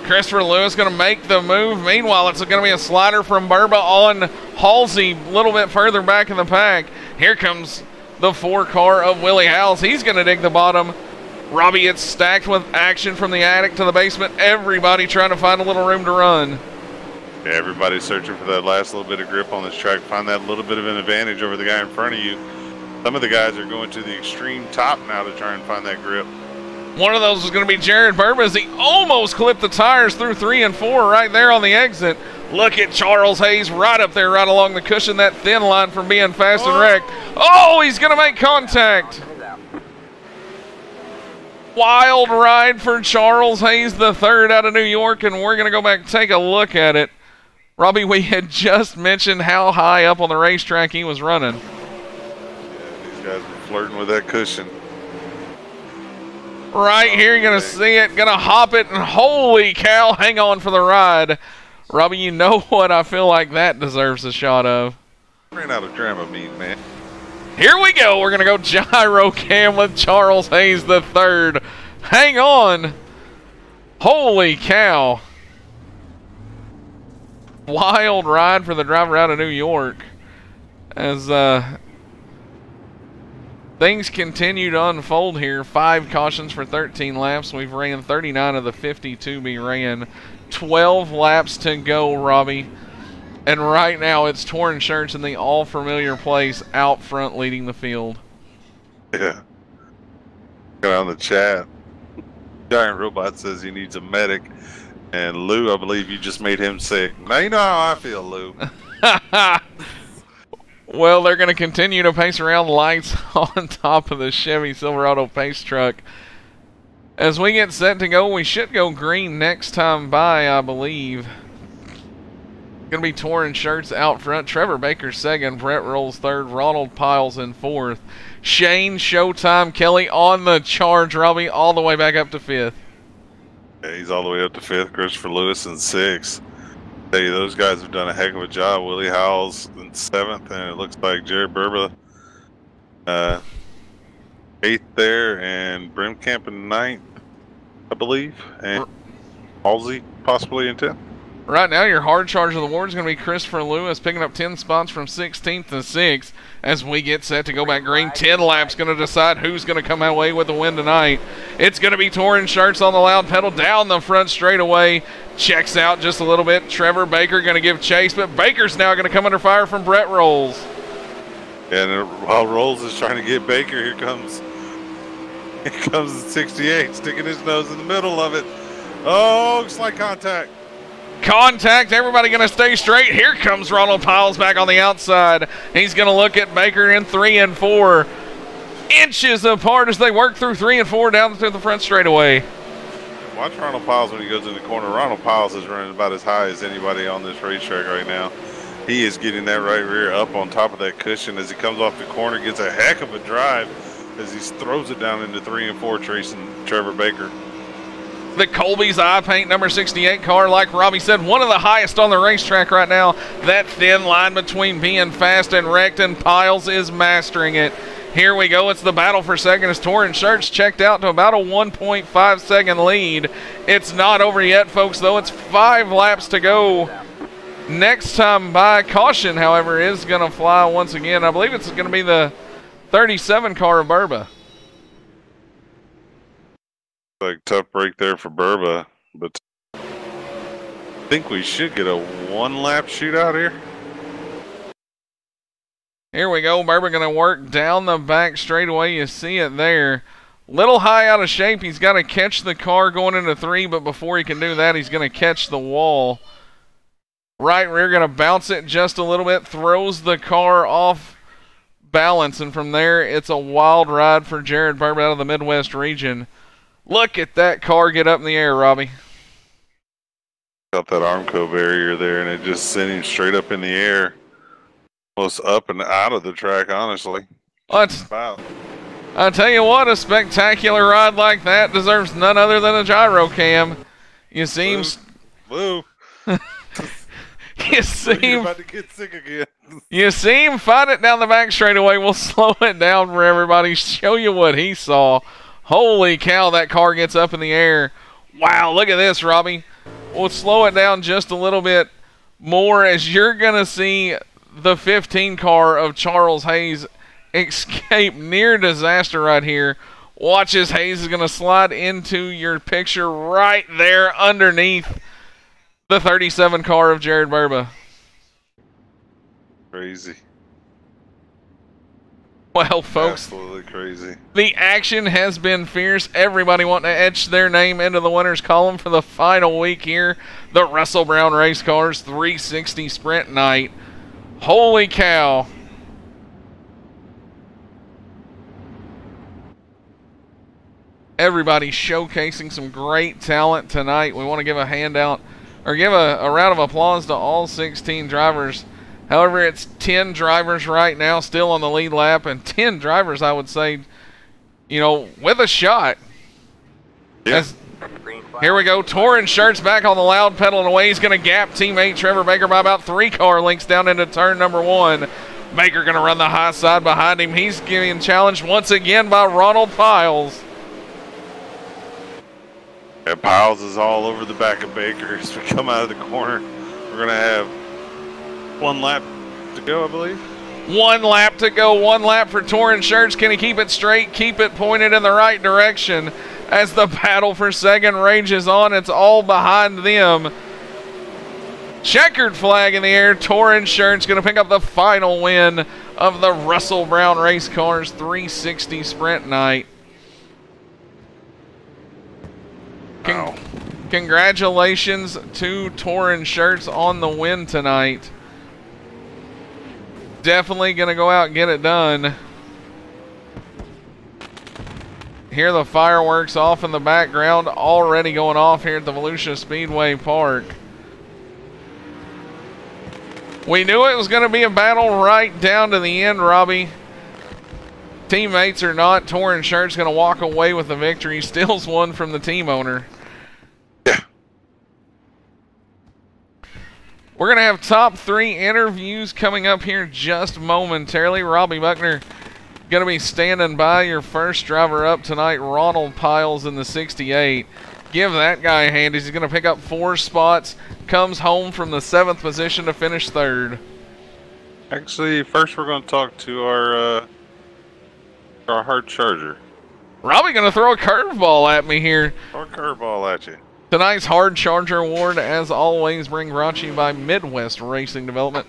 Christopher Lewis going to make the move. Meanwhile, it's going to be a slider from Burba on Halsey, a little bit further back in the pack. Here comes the 4 car of Willie Howes. He's going to dig the bottom. Robbie, it's stacked with action from the attic to the basement. Everybody trying to find a little room to run. Yeah, everybody's searching for that last little bit of grip on this track. Find that little bit of an advantage over the guy in front of you. Some of the guys are going to the extreme top now to try and find that grip. One of those is going to be Jared Burba as he almost clipped the tires through 3 and 4 right there on the exit. Look at Charles Hayes right up there, right along the cushion, that thin line from being fast and wrecked. Oh, he's going to make contact. Wild ride for Charles Hayes III out of New York, and we're going to go back and take a look at it. Robbie, we had just mentioned how high up on the racetrack he was running. Yeah, these guys were flirting with that cushion. Right here, you're going to see it, going to hop it, and holy cow, hang on for the ride. Robbie, you know what I feel like that deserves a shot of. Ran out of Dramamine, man. Here we go. We're going to go gyro cam with Charles Hayes III. Hang on. Holy cow. Wild ride for the driver out of New York. As things continue to unfold here. 5 cautions for 13 laps. We've ran 39 of the 52 we ran. 12 laps to go, Robbie. And right now it's Torrin Shirts in the all-familiar place out front leading the field. Yeah. Got on the chat. Giant Robot says he needs a medic. And Lou, I believe you just made him sick. Now you know how I feel, Lou. Well, they're going to continue to pace around lights on top of the Chevy Silverado pace truck. As we get set to go, we should go green next time by, I believe. Going to be Torrin Shirts out front. Trevor Baker second. Brett Rolls third. Ronald Piles in fourth. Shane Showtime Kelly on the charge. Robbie all the way back up to fifth. Yeah, he's all the way up to fifth. Christopher Lewis in sixth. Hey, those guys have done a heck of a job. Willie Howes in seventh, and it looks like Jared Burba 8th there, and Brimkamp in 9th, I believe, and Halsey possibly in 10th. Right now, your hard charge of the award is going to be Christopher Lewis, picking up 10 spots from 16th to 6th as we get set to go back green. 10 laps going to decide who's going to come away with the win tonight. It's going to be Torrin Shirts on the loud pedal down the front straightaway. Checks out just a little bit. Trevor Baker going to give chase, but Baker's now going to come under fire from Brett Rolls. And while Rolls is trying to get Baker, here comes the 68, sticking his nose in the middle of it. Oh, slight contact. Contact, everybody going to stay straight. Here comes Ronald Piles back on the outside. He's going to look at Baker in 3 and 4. Inches apart as they work through 3 and 4 down through the front straightaway. Watch Ronald Piles when he goes in the corner. Ronald Piles is running about as high as anybody on this racetrack right now. He is getting that right rear up on top of that cushion as he comes off the corner, gets a heck of a drive as he throws it down into 3 and 4, chasing Trevor Baker. The Colby's Eye Paint number 68 car, like Robbie said, one of the highest on the racetrack right now. That thin line between being fast and wrecked, and Piles is mastering it. Here we go. It's the battle for second as Torrin Shirts checked out to about a 1.5 second lead. It's not over yet, folks, though. It's 5 laps to go. Next time by, caution, however, is going to fly once again. I believe it's going to be the 37 car of Burba. Like tough break there for Burba, but I think we should get a 1-lap shootout here. Here we go. Burba going to work down the back straightaway. You see it there. Little high out of shape. He's got to catch the car going into 3, but before he can do that, he's going to catch the wall. Right rear going to bounce it just a little bit, throws the car off balance, and from there, it's a wild ride for Jared Burba out of the Midwest region. Look at that car get up in the air, Robbie. Got that Armco barrier there, and it just sent him straight up in the air. Almost up and out of the track, honestly. I tell you what, a spectacular ride like that deserves none other than a gyro cam. You seem... Blue. You seem... about to get sick again. You see him find it down the back straightaway. We'll slow it down for everybody, show you what he saw. Holy cow, that car gets up in the air. Wow, look at this, Robbie. We'll slow it down just a little bit more as you're going to see the 15 car of Charles Hayes escape near disaster right here. Watch as Hayes is going to slide into your picture right there underneath the 37 car of Jared Burba. Crazy. Well, folks, absolutely crazy. The action has been fierce. Everybody wanting to etch their name into the winners column for the final week here. The Russell Brown Race Cars 360 Sprint Night. Holy cow. Everybody showcasing some great talent tonight. We want to give a handout or give a round of applause to all 16 drivers. However, it's 10 drivers right now still on the lead lap, and 10 drivers, I would say, you know, with a shot. Yeah. Here we go. Torrin Shirts back on the loud pedal and away. He's going to gap teammate Trevor Baker by about 3 car lengths down into turn number 1. Baker going to run the high side behind him. He's getting challenged once again by Ronald Piles. And Piles is all over the back of Baker as we come out of the corner. We're going to have 1 lap to go, I believe. 1 lap to go. 1 lap for Torrin Shirts. Can he keep it straight? Keep it pointed in the right direction as the battle for second rages on. It's all behind them. Checkered flag in the air. Torrin Shirts going to pick up the final win of the Russell Brown Race Cars 360 Sprint Night. Wow. Congratulations to Torrin Shirts on the win tonight. Definitely going to go out and get it done. Hear the fireworks off in the background, already going off here at the Volusia Speedway Park. We knew it was going to be a battle right down to the end, Robbie. Teammates or not, Torrin Shirts going to walk away with the victory. Steals one from the team owner. Yeah. We're going to have top 3 interviews coming up here just momentarily. Robbie Buckner Going to be standing by your first driver up tonight, Ronald Piles in the 68. Give that guy a hand. He's going to pick up 4 spots. Comes home from the 7th position to finish 3rd. Actually, first we're going to talk to our hard charger. Robbie going to throw a curveball at me here. Or curveball at you. Tonight's Hard Charger Award, as always, brought to you by Midwest Racing Development.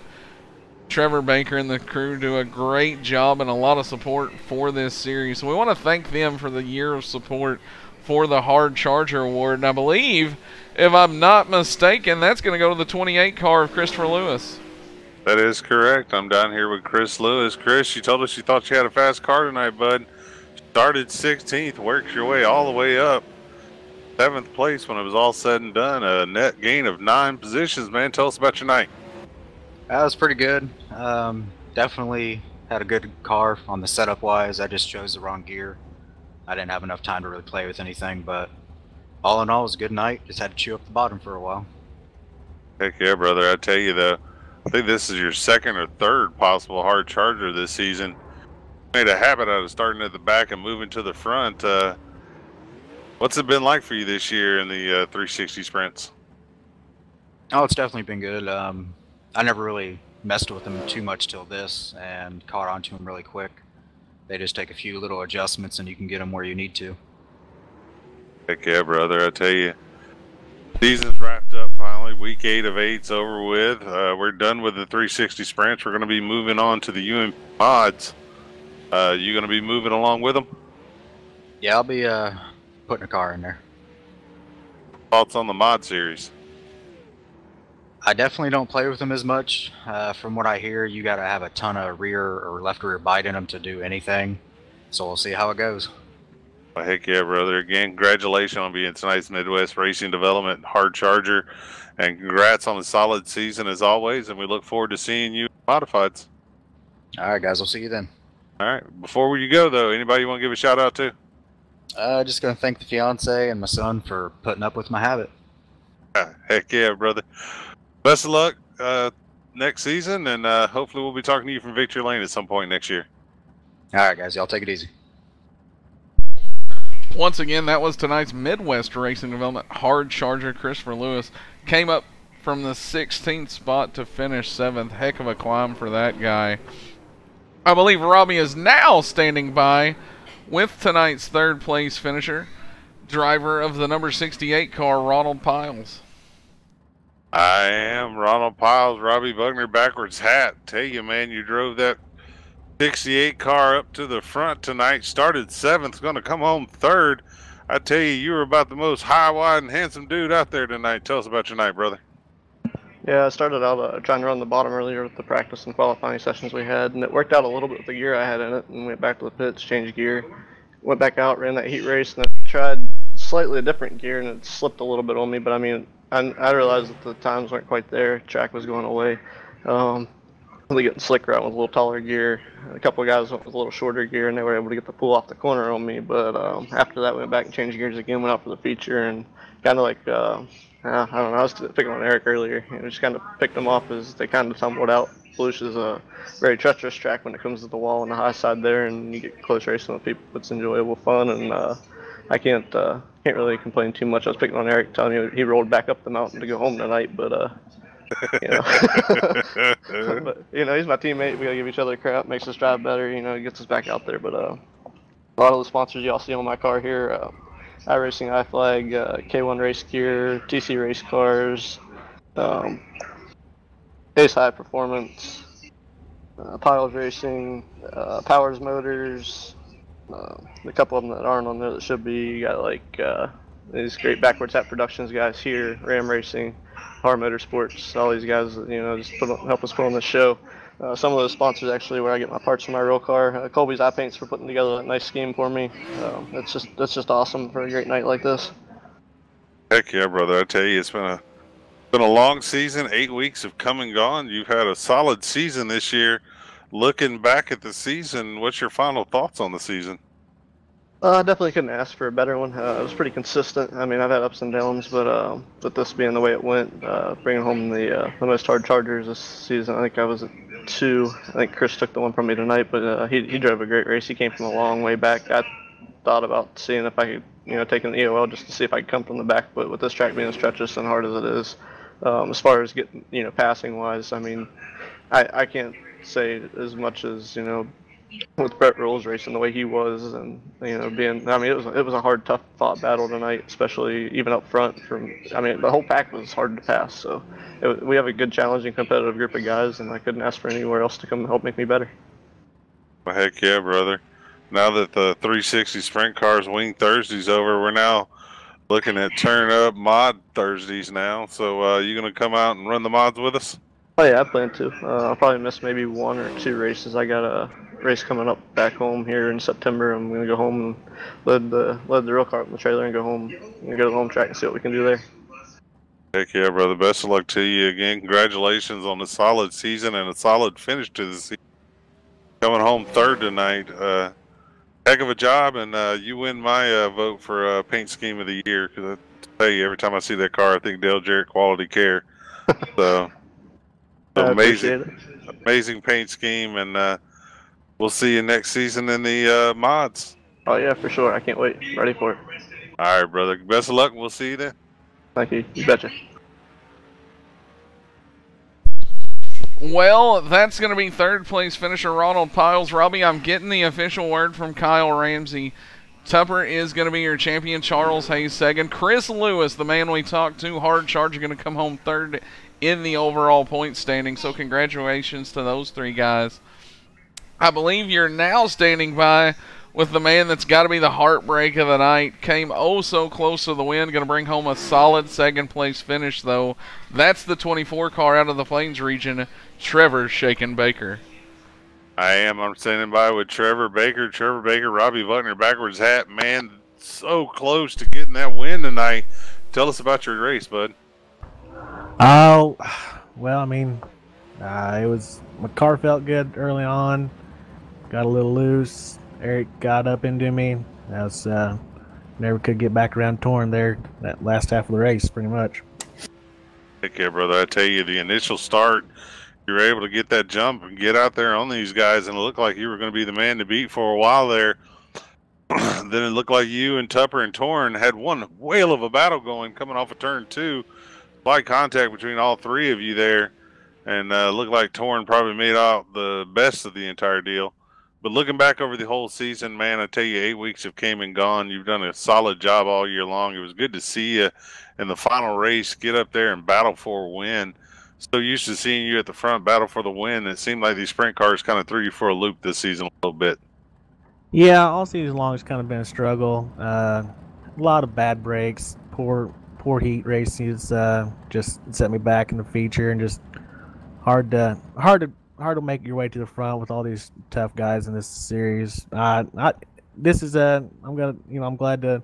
Trevor Baker and the crew do a great job and a lot of support for this series. So we want to thank them for the year of support for the Hard Charger Award. And I believe, if I'm not mistaken, that's going to go to the 28 car of Christopher Lewis. That is correct. I'm down here with Chris Lewis. Chris, you told us you thought you had a fast car tonight, bud. Started 16th, worked your way all the way up. 7th place when it was all said and done. A net gain of 9 positions, man. Tell us about your night. That was pretty good. Definitely had a good car on the setup wise. I just chose the wrong gear. I didn't have enough time to really play with anything, but all in all, it was a good night. Just had to chew up the bottom for a while. Heck yeah, brother. I tell you, though, I think this is your 2nd or 3rd possible hard charger this season. Made a habit out of starting at the back and moving to the front. What's it been like for you this year in the 360 sprints? Oh, it's definitely been good. I never really messed with them too much till this and caught on to them really quick. They just take a few little adjustments and you can get them where you need to. Heck yeah, brother. I tell you, season's wrapped up finally. Week 8 of 8's over with. We're done with the 360 sprints. We're going to be moving on to the UM mods. You going to be moving along with them? Yeah, I'll be putting a car in there. Thoughts on the mod series? I definitely don't play with them as much. From what I hear, you got to have a ton of rear or left rear bite in them to do anything. So we'll see how it goes. Well, heck yeah, brother. Again, congratulations on being tonight's Midwest Racing Development Hard Charger. And congrats on the solid season as always. And we look forward to seeing you modifieds. All right, guys. We'll see you then. All right. Before you go, though, anybody you want to give a shout out to? Just going to thank the fiance and my son for putting up with my habit. Heck yeah, brother. Best of luck next season, and hopefully we'll be talking to you from Victory Lane at some point next year. All right, guys. Y'all take it easy. Once again, that was tonight's Midwest Racing Development Hard Charger. Christopher Lewis came up from the 16th spot to finish 7th. Heck of a climb for that guy. I believe Robbie is now standing by with tonight's 3rd place finisher, driver of the number 68 car, Ronald Piles. I am Ronald Piles, Robbie Bugner, backwards hat. Tell you, man, you drove that 68 car up to the front tonight. Started 7th, going to come home 3rd. I tell you, you were about the most high, wide, and handsome dude out there tonight. Tell us about your night, brother. Yeah, I started out trying to run the bottom earlier with the practice and qualifying sessions we had, and it worked out a little bit with the gear I had in it, and went back to the pits, changed gear, went back out, ran that heat race, and I tried slightly a different gear, and it slipped a little bit on me, but I mean, I realized that the times weren't quite there. Track was going away. Really getting slicker out with a little taller gear. A couple of guys went with a little shorter gear, and they were able to get the pull off the corner on me. But after that, went back and changed gears again, went out for the feature, and kind of like, I don't know, I was picking on Eric earlier. Just kind of picked them off as they kind of tumbled out. Volusia is a very treacherous track when it comes to the wall on the high side there, and you get close racing with people. It's enjoyable fun, and I can't really complain too much. I was picking on Eric, telling me he rolled back up the mountain to go home tonight, but you know, but you know, he's my teammate. We gotta give each other crap. Makes us drive better. You know, gets us back out there. But a lot of the sponsors y'all see on my car here: iRacing, iFlag, K1 Race Gear, TC Race Cars, Ace High Performance, Piles Racing, Powers Motors. A couple of them that aren't on there that should be. You got like these great Backwards Hat Productions guys here, Ram Racing, Hard Motorsports, all these guys that, you know, just help us put on the show. Some of those sponsors actually where I get my parts for my real car. Colby's Eye Paints for putting together that nice scheme for me. That's just awesome for a great night like this. Heck yeah, brother! I tell you, it's been a long season. 8 weeks have come and gone. You've had a solid season this year. Looking back at the season, what's your final thoughts on the season? I definitely couldn't ask for a better one. It was pretty consistent. I mean, I've had ups and downs, but with this being the way it went, bringing home the most hard chargers this season, I think I was at 2. I think Chris took the one from me tonight, but he drove a great race. He came from a long way back. I thought about seeing if I could, take an EOL just to see if I could come from the back, but with this track being as treacherous and hard as it is, as far as getting, passing wise, I mean, I can't say as much as, with Brett Rules racing the way he was, and it was a hard, tough fought battle tonight, especially even up front. The whole pack was hard to pass. So we have a good, challenging, competitive group of guys, and I couldn't ask for anywhere else to come help make me better. Well, heck yeah, brother. Now that the 360 Sprint Cars Wing Thursday's over, we're now looking at Turn Up Mod Thursdays now. So you gonna come out and run the mods with us? Oh yeah, I plan to. I'll probably miss maybe 1 or 2 races. I got a race coming up back home here in September. I'm gonna go home and load the real car up in the trailer and go home and go to the home track and see what we can do there. Heck yeah, brother. Best of luck to you again. Congratulations on a solid season and a solid finish to the season. Coming home 3rd tonight. Heck of a job, and you win my vote for Paint Scheme of the Year, because I tell you, every time I see that car, I think Dale Jarrett Quality Care. So amazing paint scheme, and we'll see you next season in the mods. Oh yeah, for sure. I can't wait. Ready for it. All right, brother. Best of luck, and we'll see you then. Thank you. You betcha. Well, that's going to be 3rd place finisher Ronald Piles. Robbie, I'm getting the official word from Kyle Ramsey. Tupper is going to be your champion. Charles Hayes 2nd. Chris Lewis, the man we talked to, hard charger, going to come home 3rd in the overall point standing. So congratulations to those 3 guys. I believe you're now standing by with the man that's got to be the heartbreak of the night. Came oh so close to the win. Going to bring home a solid 2nd place finish, though. That's the 24 car out of the Plains region, Trevor Shakin' Baker. I'm standing by with Trevor Baker. Robbie Buckner, backwards hat. Man, so close to getting that win tonight. Tell us about your race, bud. Oh, well, it was, my car felt good early on. Got a little loose. Eric got up into me. I was never could get back around Torn there that last half of the race, pretty much. Take care, brother. I tell you, the initial start, you were able to get that jump and get out there on these guys, and it looked like you were going to be the man to beat for a while there. Then it looked like you and Tupper and Torn had one whale of a battle going coming off of turn 2. Light contact between all 3 of you there, and looked like Torn probably made out the best of the entire deal. But looking back over the whole season, man, I tell you, 8 weeks have came and gone. You've done a solid job all year long. It was good to see you in the final race get up there and battle for a win. So used to seeing you at the front battle for the win. It seemed like these sprint cars kind of threw you for a loop this season a little bit. Yeah, all season long it's kind of been a struggle. A lot of bad breaks, poor heat races, just set me back in the feature, and just hard to make your way to the front with all these tough guys in this series. I'm glad to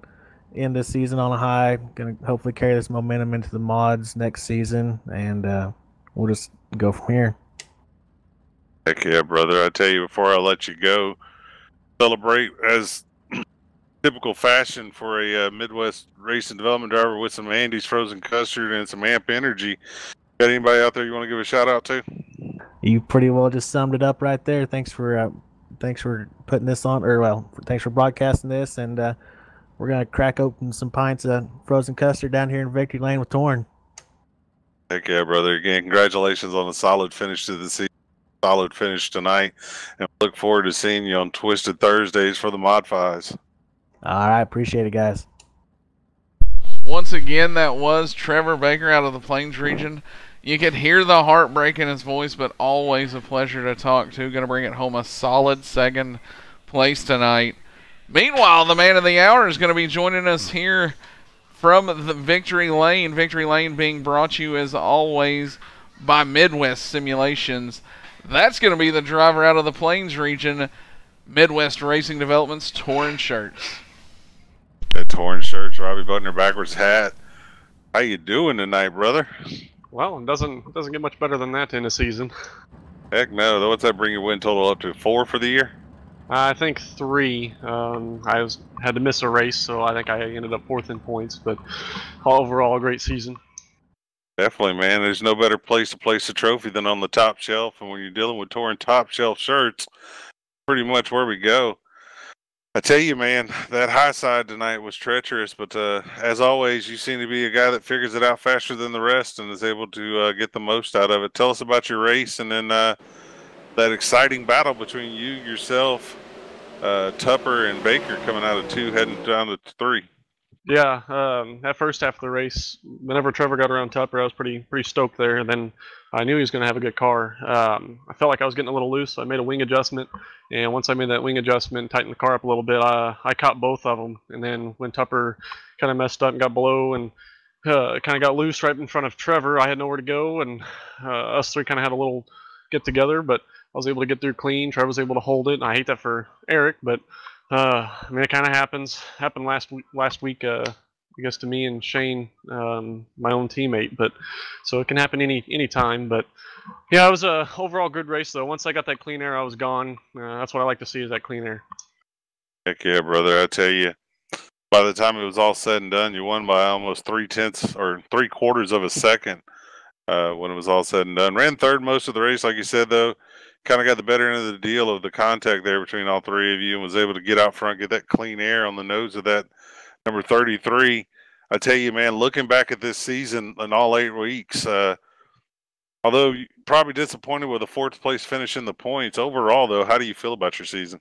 end this season on a high. Gonna hopefully carry this momentum into the mods next season, and we'll just go from here. Heck yeah, brother. I tell you, before I let you go, celebrate as typical fashion for a Midwest Racing Development driver with some Andy's Frozen Custard and some Amp Energy. Got anybody out there you want to give a shout out to? You pretty well just summed it up right there. Thanks for putting this on, thanks for broadcasting this, and we're gonna crack open some pints of Frozen Custard down here in Victory Lane with Torn. Heck yeah, brother. Again, congratulations on a solid finish to the season. Solid finish tonight, and look forward to seeing you on Twisted Thursdays for the Mod 5s. All right, appreciate it, guys. Once again, that was Trevor Baker out of the Plains region. You could hear the heartbreak in his voice, but always a pleasure to talk to. Going to bring it home a solid 2nd place tonight. Meanwhile, the man of the hour is going to be joining us here from the Victory Lane. Victory Lane being brought to you, as always, by Midwest Simulations. That's going to be the driver out of the Plains region, Midwest Racing Development's Torn Shirts. That Torn Shirts, Robbie Buckner, backwards hat. How you doing tonight, brother? Well, it doesn't get much better than that in a season. Heck no. What's that bring your win total up to? 4 for the year? I think 3. I had to miss a race, so I think I ended up 4th in points. But overall, a great season. Definitely, man. There's no better place to place a trophy than on the top shelf. And when you're dealing with touring top shelf shirts, pretty much where we go. I tell you, man, that high side tonight was treacherous. But as always, you seem to be a guy that figures it out faster than the rest and is able to get the most out of it. Tell us about your race and then that exciting battle between you, yourself, Tupper, and Baker coming out of 2, heading down to 3. Yeah, that first half of the race, whenever Trevor got around Tupper, I was pretty stoked there. And then I knew he was going to have a good car. I felt like I was getting a little loose, so I made a wing adjustment. And once I made that wing adjustment and tightened the car up a little bit, I caught both of them. And then when Tupper kind of messed up and got below and kind of got loose right in front of Trevor, I had nowhere to go. And us three kind of had a little get together, but I was able to get through clean. Trevor was able to hold it. And I hate that for Eric, but I mean, it kind of happened last week, I guess, to me and Shane, my own teammate. But so it can happen any time. But yeah, it was a overall good race though. Once I got that clean air, I was gone. That's what I like to see, is that clean air. Heck yeah, brother! I tell you, by the time it was all said and done, you won by almost 3/10 or 3/4 of a second. When it was all said and done, ran third most of the race, like you said though. Kind of got the better end of the deal of the contact there between all three of you and was able to get out front, get that clean air on the nose of that number 33. I tell you, man, looking back at this season in all 8 weeks, although you're probably disappointed with a 4th place finish in the points, overall, though, how do you feel about your season?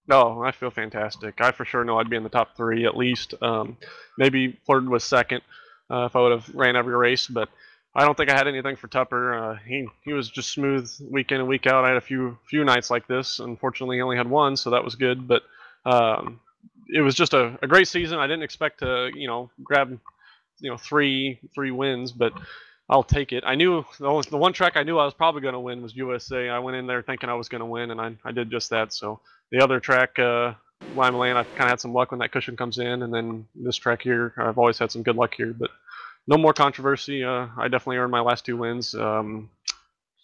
No, I feel fantastic. I for sure know I'd be in the top 3 at least. Maybe flirted with 2nd if I would have ran every race, but I don't think I had anything for Tupper. He was just smooth week in and week out. I had a few nights like this. Unfortunately, he only had 1, so that was good. But it was just a great season. I didn't expect to, grab, 3 wins, but I'll take it. I knew the one track I knew I was probably going to win was USA. I went in there thinking I was going to win, and I did just that. So the other track, Lima Lane, I've kind of had some luck when that cushion comes in, and then this track here, I've always had some good luck here, but no more controversy. I definitely earned my last 2 wins. So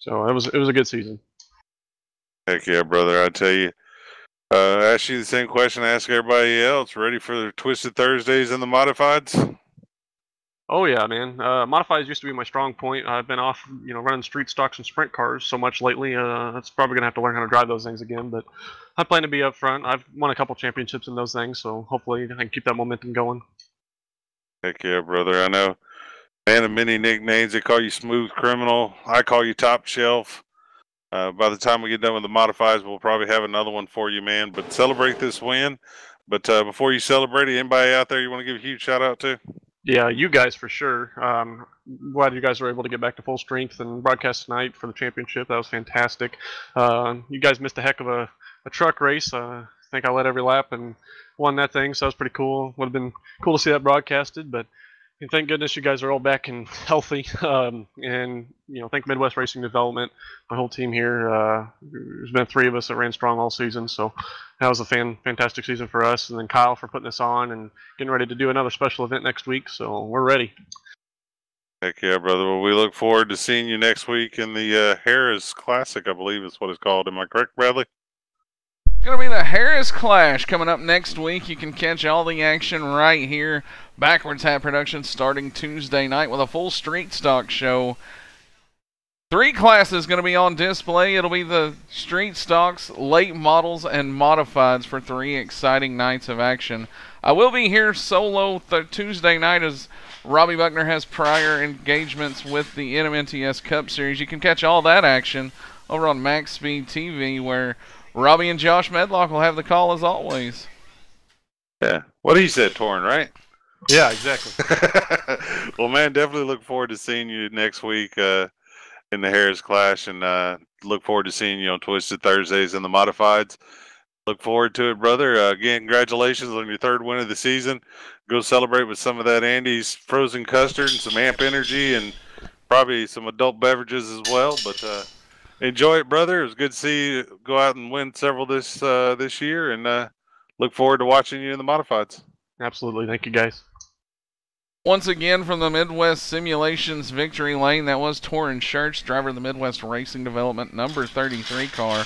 it was a good season. Heck yeah, brother! I tell you, ask you the same question I ask everybody else. Ready for the Twisted Thursdays and the Modifieds? Oh yeah, man. Modifieds used to be my strong point. I've been off, running street stocks and sprint cars so much lately. That's probably gonna have to learn how to drive those things again. But I plan to be up front. I've won a couple championships in those things, so hopefully I can keep that momentum going. Heck yeah, brother! I know. Man of many nicknames. They call you Smooth Criminal. I call you Top Shelf. By the time we get done with the Modifieds, we'll probably have another one for you, man. But celebrate this win. But before you celebrate it, anybody out there you want to give a huge shout out to? Yeah, you guys for sure. Glad you guys were able to get back to full strength and broadcast tonight for the championship. That was fantastic. You guys missed a heck of a truck race. I think I led every lap and won that thing, so that was pretty cool. Would have been cool to see that broadcasted, but thank goodness you guys are all back and healthy. And thank Midwest Racing Development, my whole team here. There's been 3 of us that ran strong all season, so that was a fantastic season for us. And then Kyle for putting this on and getting ready to do another special event next week, so we're ready. Heck yeah, brother. Well, we look forward to seeing you next week in the Harris Classic, I believe is what it's called. Am I correct, Bradley? It's going to be the Harris Clash coming up next week. You can catch all the action right here. Backwards Hat Productions starting Tuesday night with a full street stock show. 3 classes going to be on display. It'll be the street stocks, late models, and modifieds for 3 exciting nights of action. I will be here solo Tuesday night as Robbie Buckner has prior engagements with the NMNTS Cup Series. You can catch all that action over on Max Speed TV, where Robbie and Josh Medlock will have the call as always. Yeah. What he said, Torrin, right? Yeah, exactly. Well, man, definitely look forward to seeing you next week in the Harris Clash, and look forward to seeing you on Twisted Thursdays and the Modifieds. Look forward to it, brother. Again, congratulations on your 3rd win of the season. Go celebrate with some of that Andy's frozen custard and some Amp Energy and probably some adult beverages as well. But enjoy it, brother. It was good to see you go out and win several this year, and look forward to watching you in the Modifieds. Absolutely. Thank you, guys. Once again from the Midwest Simulations victory lane, that was Torrin Schertz, driver of the Midwest Racing Development number 33 car.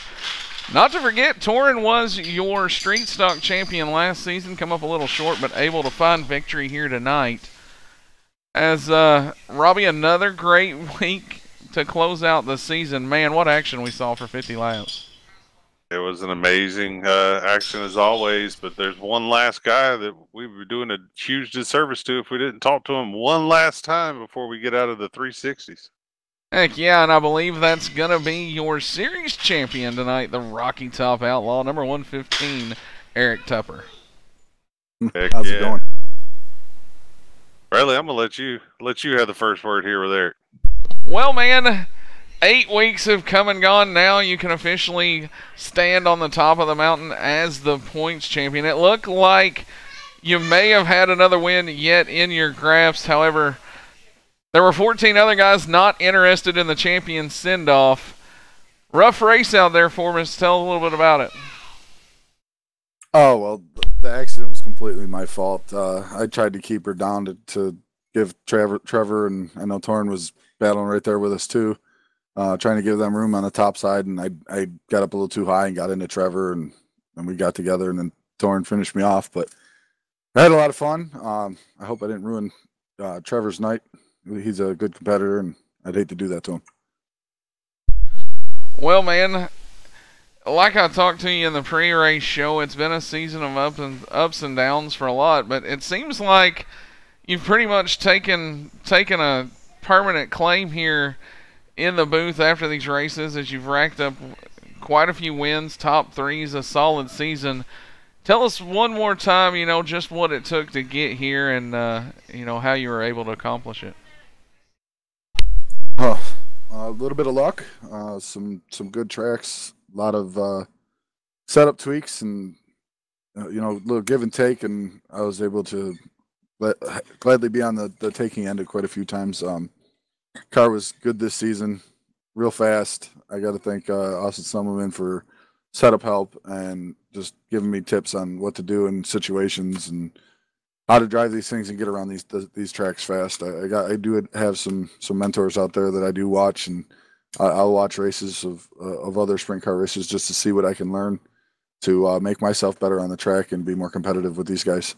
Not to forget, Torrin was your street stock champion last season. Come up a little short, but able to find victory here tonight. As Robbie, another great week to close out the season. Man, what action we saw for 50 laps. It was an amazing action as always, but there's one last guy that we were doing a huge disservice to if we didn't talk to him one last time before we get out of the 360s. Heck yeah, and I believe that's going to be your series champion tonight, the Rocky Top Outlaw, number 115, Eric Tupper. Heck How's yeah. it going? Bradley, I'm going to let you have the first word here with Eric. Well, man, 8 weeks have come and gone. Now you can officially stand on the top of the mountain as the points champion. It looked like you may have had another win yet in your grasp. However, there were 14 other guys not interested in the champion send-off. Rough race out there for us. Tell a little bit about it. Oh, well, the accident was completely my fault. I tried to keep her down to give Trevor, and I know Torn was battling right there with us too, trying to give them room on the top side, and I got up a little too high and got into Trevor, and we got together, and then Torn finished me off. But I had a lot of fun. I hope I didn't ruin Trevor's night. He's a good competitor, and I'd hate to do that to him. Well, man, like I talked to you in the pre-race show, it's been a season of ups and downs for a lot, but it seems like you've pretty much taken a permanent claim here in the booth after these races, as you've racked up quite a few wins, top threes, a solid season. Tell us one more time, just what it took to get here and, how you were able to accomplish it. A little bit of luck, some good tracks, a lot of setup tweaks, and a little give and take, and I was able to gladly be on the taking end of quite a few times. Car was good this season, real fast. I got to thank Austin Summerman for setup help and just giving me tips on what to do in situations and how to drive these things and get around these tracks fast. I do have some mentors out there that I do watch, and I'll watch races of other sprint car races just to see what I can learn to make myself better on the track and be more competitive with these guys.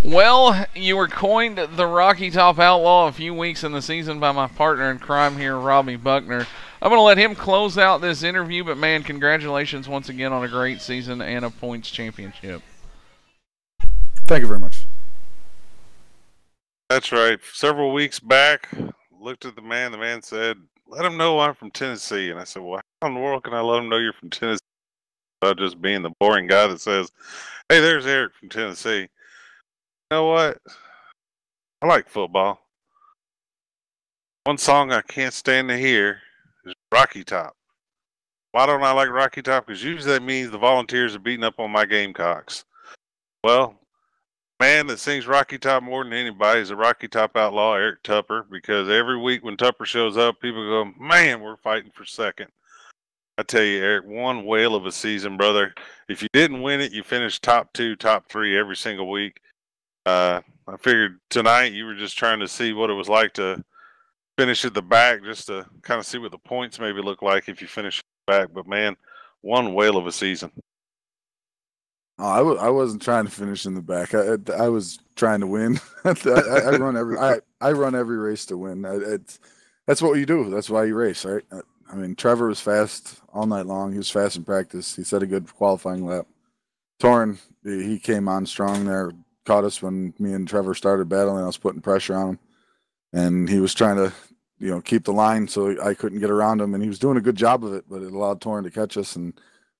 Well, you were coined the Rocky Top Outlaw a few weeks in the season by my partner in crime here, Robbie Buckner. I'm going to let him close out this interview, but man, congratulations once again on a great season and a points championship. Thank you very much. That's right. Several weeks back, looked at the man. The man said, "Let him know I'm from Tennessee." And I said, "Well, how in the world can I let him know you're from Tennessee without just being the boring guy that says, 'Hey, there's Eric from Tennessee.'" You know what? I like football. One song I can't stand to hear is Rocky Top. Why don't I like Rocky Top? Because usually that means the Volunteers are beating up on my Gamecocks. Well, man that sings Rocky Top more than anybody is a Rocky Top Outlaw, Eric Tupper, because every week when Tupper shows up, people go, "Man, we're fighting for second." I tell you, Eric, one whale of a season, brother. If you didn't win it, you finished top 2, top 3 every single week. I figured tonight you were just trying to see what it was like to finish at the back, just to kind of see what the points maybe look like if you finish at the back. But man, one whale of a season. Oh, I wasn't trying to finish in the back. I was trying to win. I run every race to win. That's what you do. That's why you race, right? I mean, Trevor was fast all night long. He was fast in practice. He set a good qualifying lap. Torn, he came on strong there, caught us when me and Trevor started battling. I was putting pressure on him, and he was trying to, keep the line so I couldn't get around him, and he was doing a good job of it, but it allowed Torn to catch us, and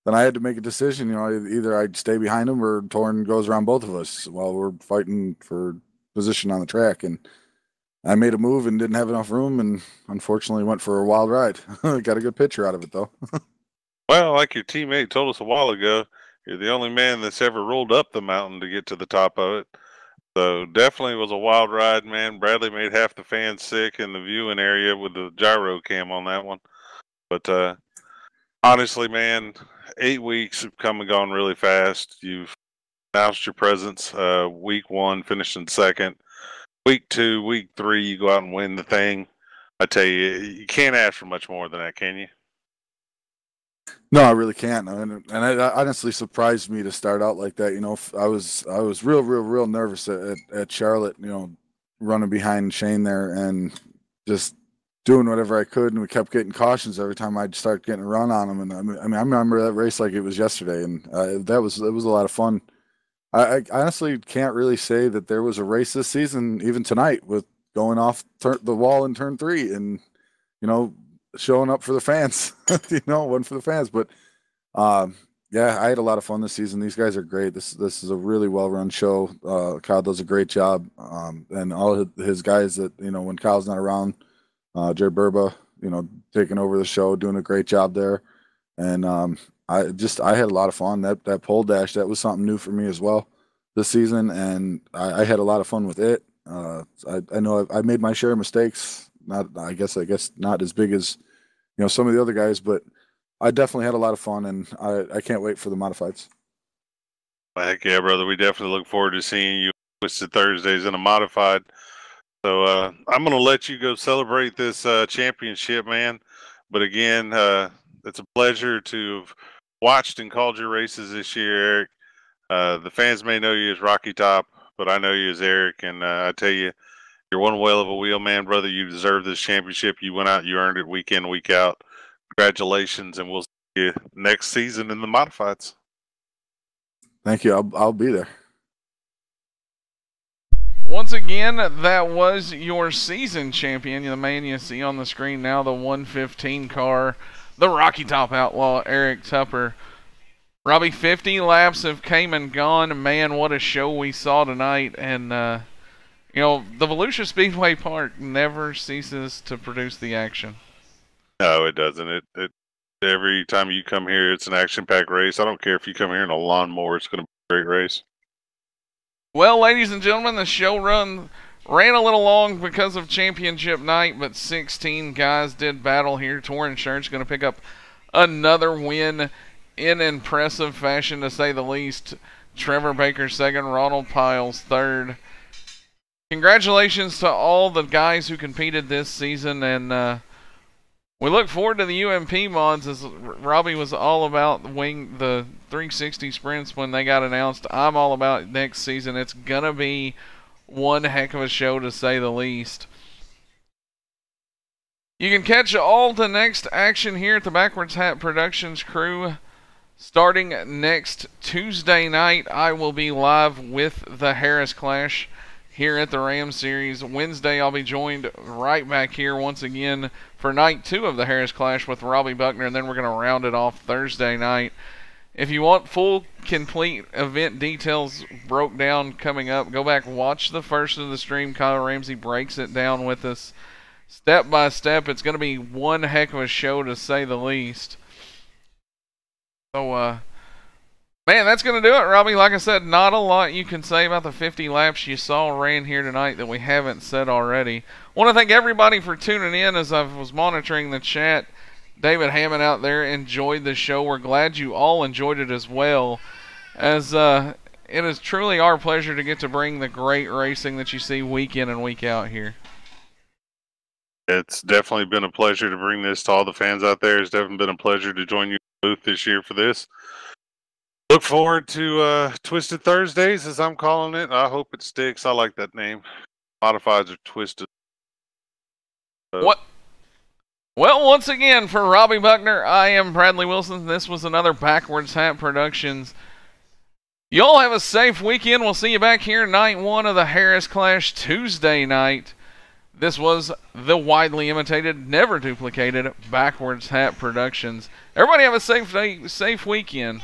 then I had to make a decision. Either I'd stay behind him or Torn goes around both of us while we're fighting for position on the track. And I made a move and didn't have enough room, and unfortunately went for a wild ride. Got a good picture out of it, though. Well, like your teammate told us a while ago, you're the only man that's ever rolled up the mountain to get to the top of it. So definitely was a wild ride, man. Bradley made half the fans sick in the viewing area with the gyro cam on that one. But honestly, man, 8 weeks have come and gone really fast. You've announced your presence. Week 1, finishing second. Week 2, week 3, you go out and win the thing. I tell you, you can't ask for much more than that, can you? No, I really can't. And it honestly surprised me to start out like that. I was real nervous at Charlotte. running behind Shane there and just doing whatever I could, and we kept getting cautions every time I'd start getting a run on him. And I mean, I remember that race like it was yesterday, and it was a lot of fun. I honestly can't really say that there was a race this season, even tonight, with going off the wall in turn 3 and, you know, showing up for the fans. You know, one for the fans. But yeah, I had a lot of fun this season. These guys are great. This is a really well-run show. Kyle does a great job, and all his guys that, you know, when Kyle's not around, Jared Burba, you know, taking over the show, doing a great job there. And I had a lot of fun. That pole dash, that was something new for me as well this season, and I had a lot of fun with it. I know I made my share of mistakes. I guess not as big as, you know, some of the other guys, but I definitely had a lot of fun, and I can't wait for the modifieds. Heck yeah, brother. We definitely look forward to seeing you Twisted Thursdays in a modified. So I'm going to let you go celebrate this championship, man. But again, it's a pleasure to have watched and called your races this year, Eric. The fans may know you as Rocky Top, but I know you as Eric, and I tell you, you're one whale of a wheel, man, brother. You deserve this championship. You went out, you earned it week in, week out. Congratulations, and we'll see you next season in the modifieds. Thank you. I'll be there. Once again, that was your season champion, the man you see on the screen now, the 115 car, the Rocky Top Outlaw, Eric Tupper. Robbie, 50 laps have came and gone. Man, what a show we saw tonight. And, you know, the Volusia Speedway Park never ceases to produce the action. No, it doesn't. It every time you come here, it's an action-packed race. I don't care if you come here in a lawnmower, it's going to be a great race. Well, ladies and gentlemen, the show ran a little long because of championship night, but 16 guys did battle here. Torrin Schertz going to pick up another win in impressive fashion, to say the least. Trevor Baker second, Ronald Piles third. Congratulations to all the guys who competed this season, and we look forward to the UMP mods, as Robbie was all about the 360 sprints when they got announced. I'm all about next season. It's going to be one heck of a show, to say the least. You can catch all the next action here at the Backwards Hat Productions crew. Starting next Tuesday night, I will be live with the Harris Clash here at the Ram Series. Wednesday, I'll be joined right back here once again for night 2 of the Harris Clash with Robbie Buckner, and then we're going to round it off Thursday night. If you want full, complete event details broke down coming up, go back, watch the first of the stream. Kyle Ramsey breaks it down with us step by step. It's going to be one heck of a show, to say the least. So, man, that's going to do it, Robbie. Like I said, not a lot you can say about the 50 laps you saw ran here tonight that we haven't said already. I want to thank everybody for tuning in. As I was monitoring the chat, David Hammond out there enjoyed the show. We're glad you all enjoyed it as well, as it is truly our pleasure to get to bring the great racing that you see week in and week out here. It's definitely been a pleasure to bring this to all the fans out there. It's definitely been a pleasure to join you in the booth this year for this. Look forward to Twisted Thursdays, as I'm calling it. I hope it sticks. I like that name. Modifieds are twisted. What? Well, once again, for Robbie Buckner, I am Bradley Wilson. This was another Backwards Hat Productions. You all have a safe weekend. We'll see you back here night 1 of the Harris Clash Tuesday night. This was the widely imitated, never duplicated Backwards Hat Productions. Everybody have a safe weekend.